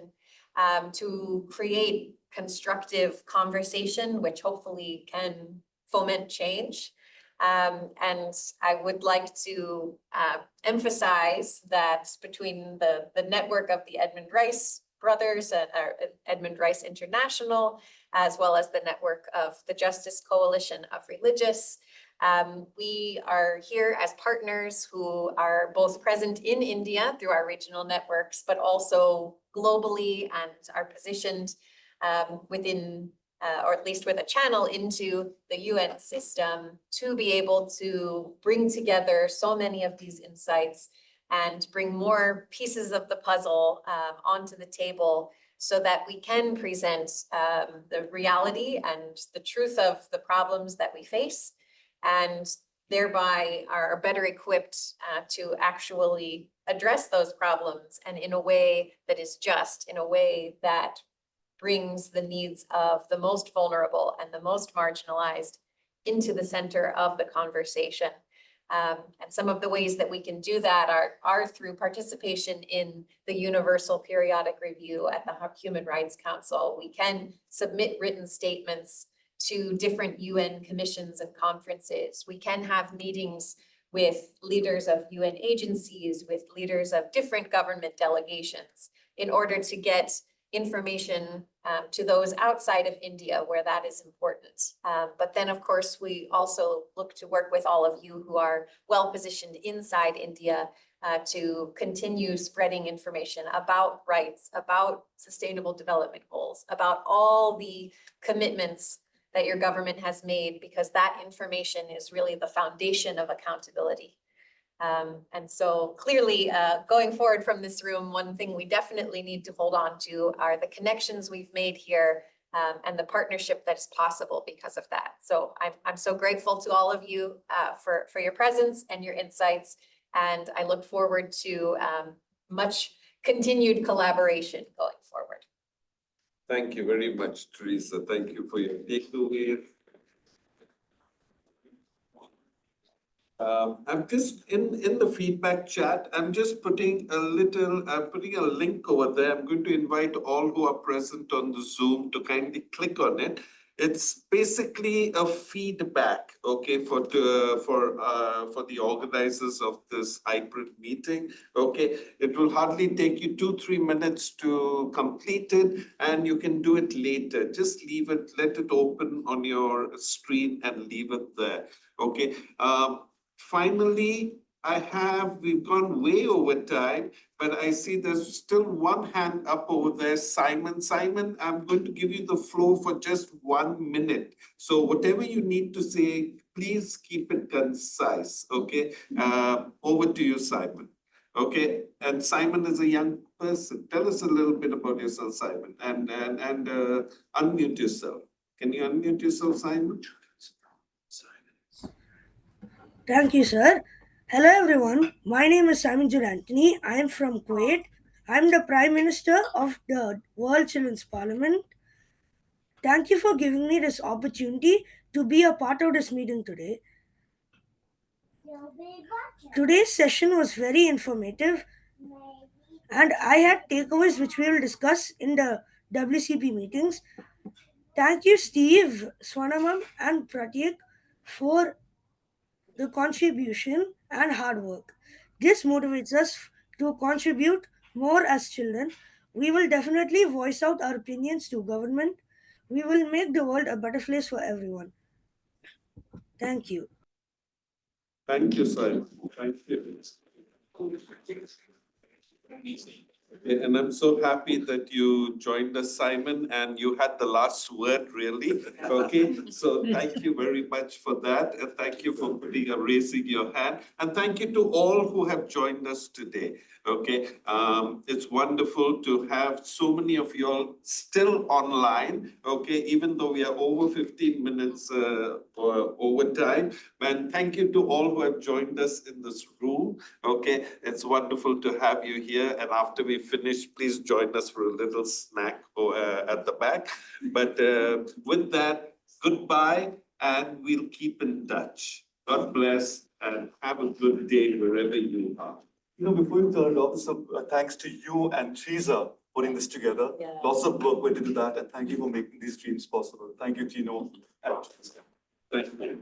to create constructive conversation, which hopefully can foment change. And I would like to emphasize that between the network of the Edmund Rice Brothers and Edmund Rice International, as well as the network of the Justice Coalition of Religious, we are here as partners who are both present in India through our regional networks, but also globally, and are positioned within, or at least with a channel into the UN system, to be able to bring together so many of these insights and bring more pieces of the puzzle onto the table, so that we can present the reality and the truth of the problems that we face, and thereby are better equipped to actually address those problems and in a way that is just, in a way that brings the needs of the most vulnerable and the most marginalized into the center of the conversation. And some of the ways that we can do that are through participation in the Universal Periodic Review at the Human Rights Council. We can submit written statements to different UN commissions and conferences. We can have meetings with leaders of UN agencies, with leaders of different government delegations in order to get information to those outside of India where that is important. But then, of course, we also look to work with all of you who are well positioned inside India to continue spreading information about rights, about sustainable development goals, about all the commitments that your government has made, because that information is really the foundation of accountability. And so clearly, going forward from this room, one thing we definitely need to hold on to are the connections we've made here and the partnership that is possible because of that. So I'm so grateful to all of you for your presence and your insights. And I look forward to much continued collaboration going forward. Thank you very much, Teresa. Thank you for your takeaway. I'm just in the feedback chat, I'm just putting a link over there. I'm going to invite all who are present on the Zoom to kindly click on it. It's basically a feedback, okay, for the organizers of this hybrid meeting. Okay, it will hardly take you 2-3 minutes to complete it, and you can do it later. Just leave it, let it open on your screen and leave it there. Okay. Finally, we've gone way over time, but I see there's still one hand up over there, Simon. Simon, I'm going to give you the floor for just 1 minute. So whatever you need to say, please keep it concise, okay? Over to you, Simon. Okay, and Simon is a young person. Tell us a little bit about yourself, Simon, and unmute yourself. Can you unmute yourself, Simon? Thank you, sir. Hello, everyone. My name is Simon Jud Anthony. I am from Kuwait. I am the Prime Minister of the World Children's Parliament. Thank you for giving me this opportunity to be a part of this meeting today. Today's session was very informative, and I had takeaways which we will discuss in the WCP meetings. Thank you, Steve, Swanamam, and PRATYeK for the contribution and hard work. This motivates us to contribute more as children. We will definitely voice out our opinions to government. We will make the world a better place for everyone. Thank you. Thank you, Simon. Thank you. And I'm so happy that you joined us, Simon, and you had the last word, really. Okay, so thank you very much for that. And thank you for raising your hand. And thank you to all who have joined us today. Okay, it's wonderful to have so many of you all still online. Okay, even though we are over 15 minutes over time. And thank you to all who have joined us in this room. Okay, it's wonderful to have you here. And after we finish, please join us for a little snack at the back. But with that, goodbye, and we'll keep in touch. God bless and have a good day wherever you are. Before you turn it off, so thanks to you and Teresa putting this together. Yeah. Lots of work went into that, and thank you for making these dreams possible. Thank you, Tino and Teresa. Thank you.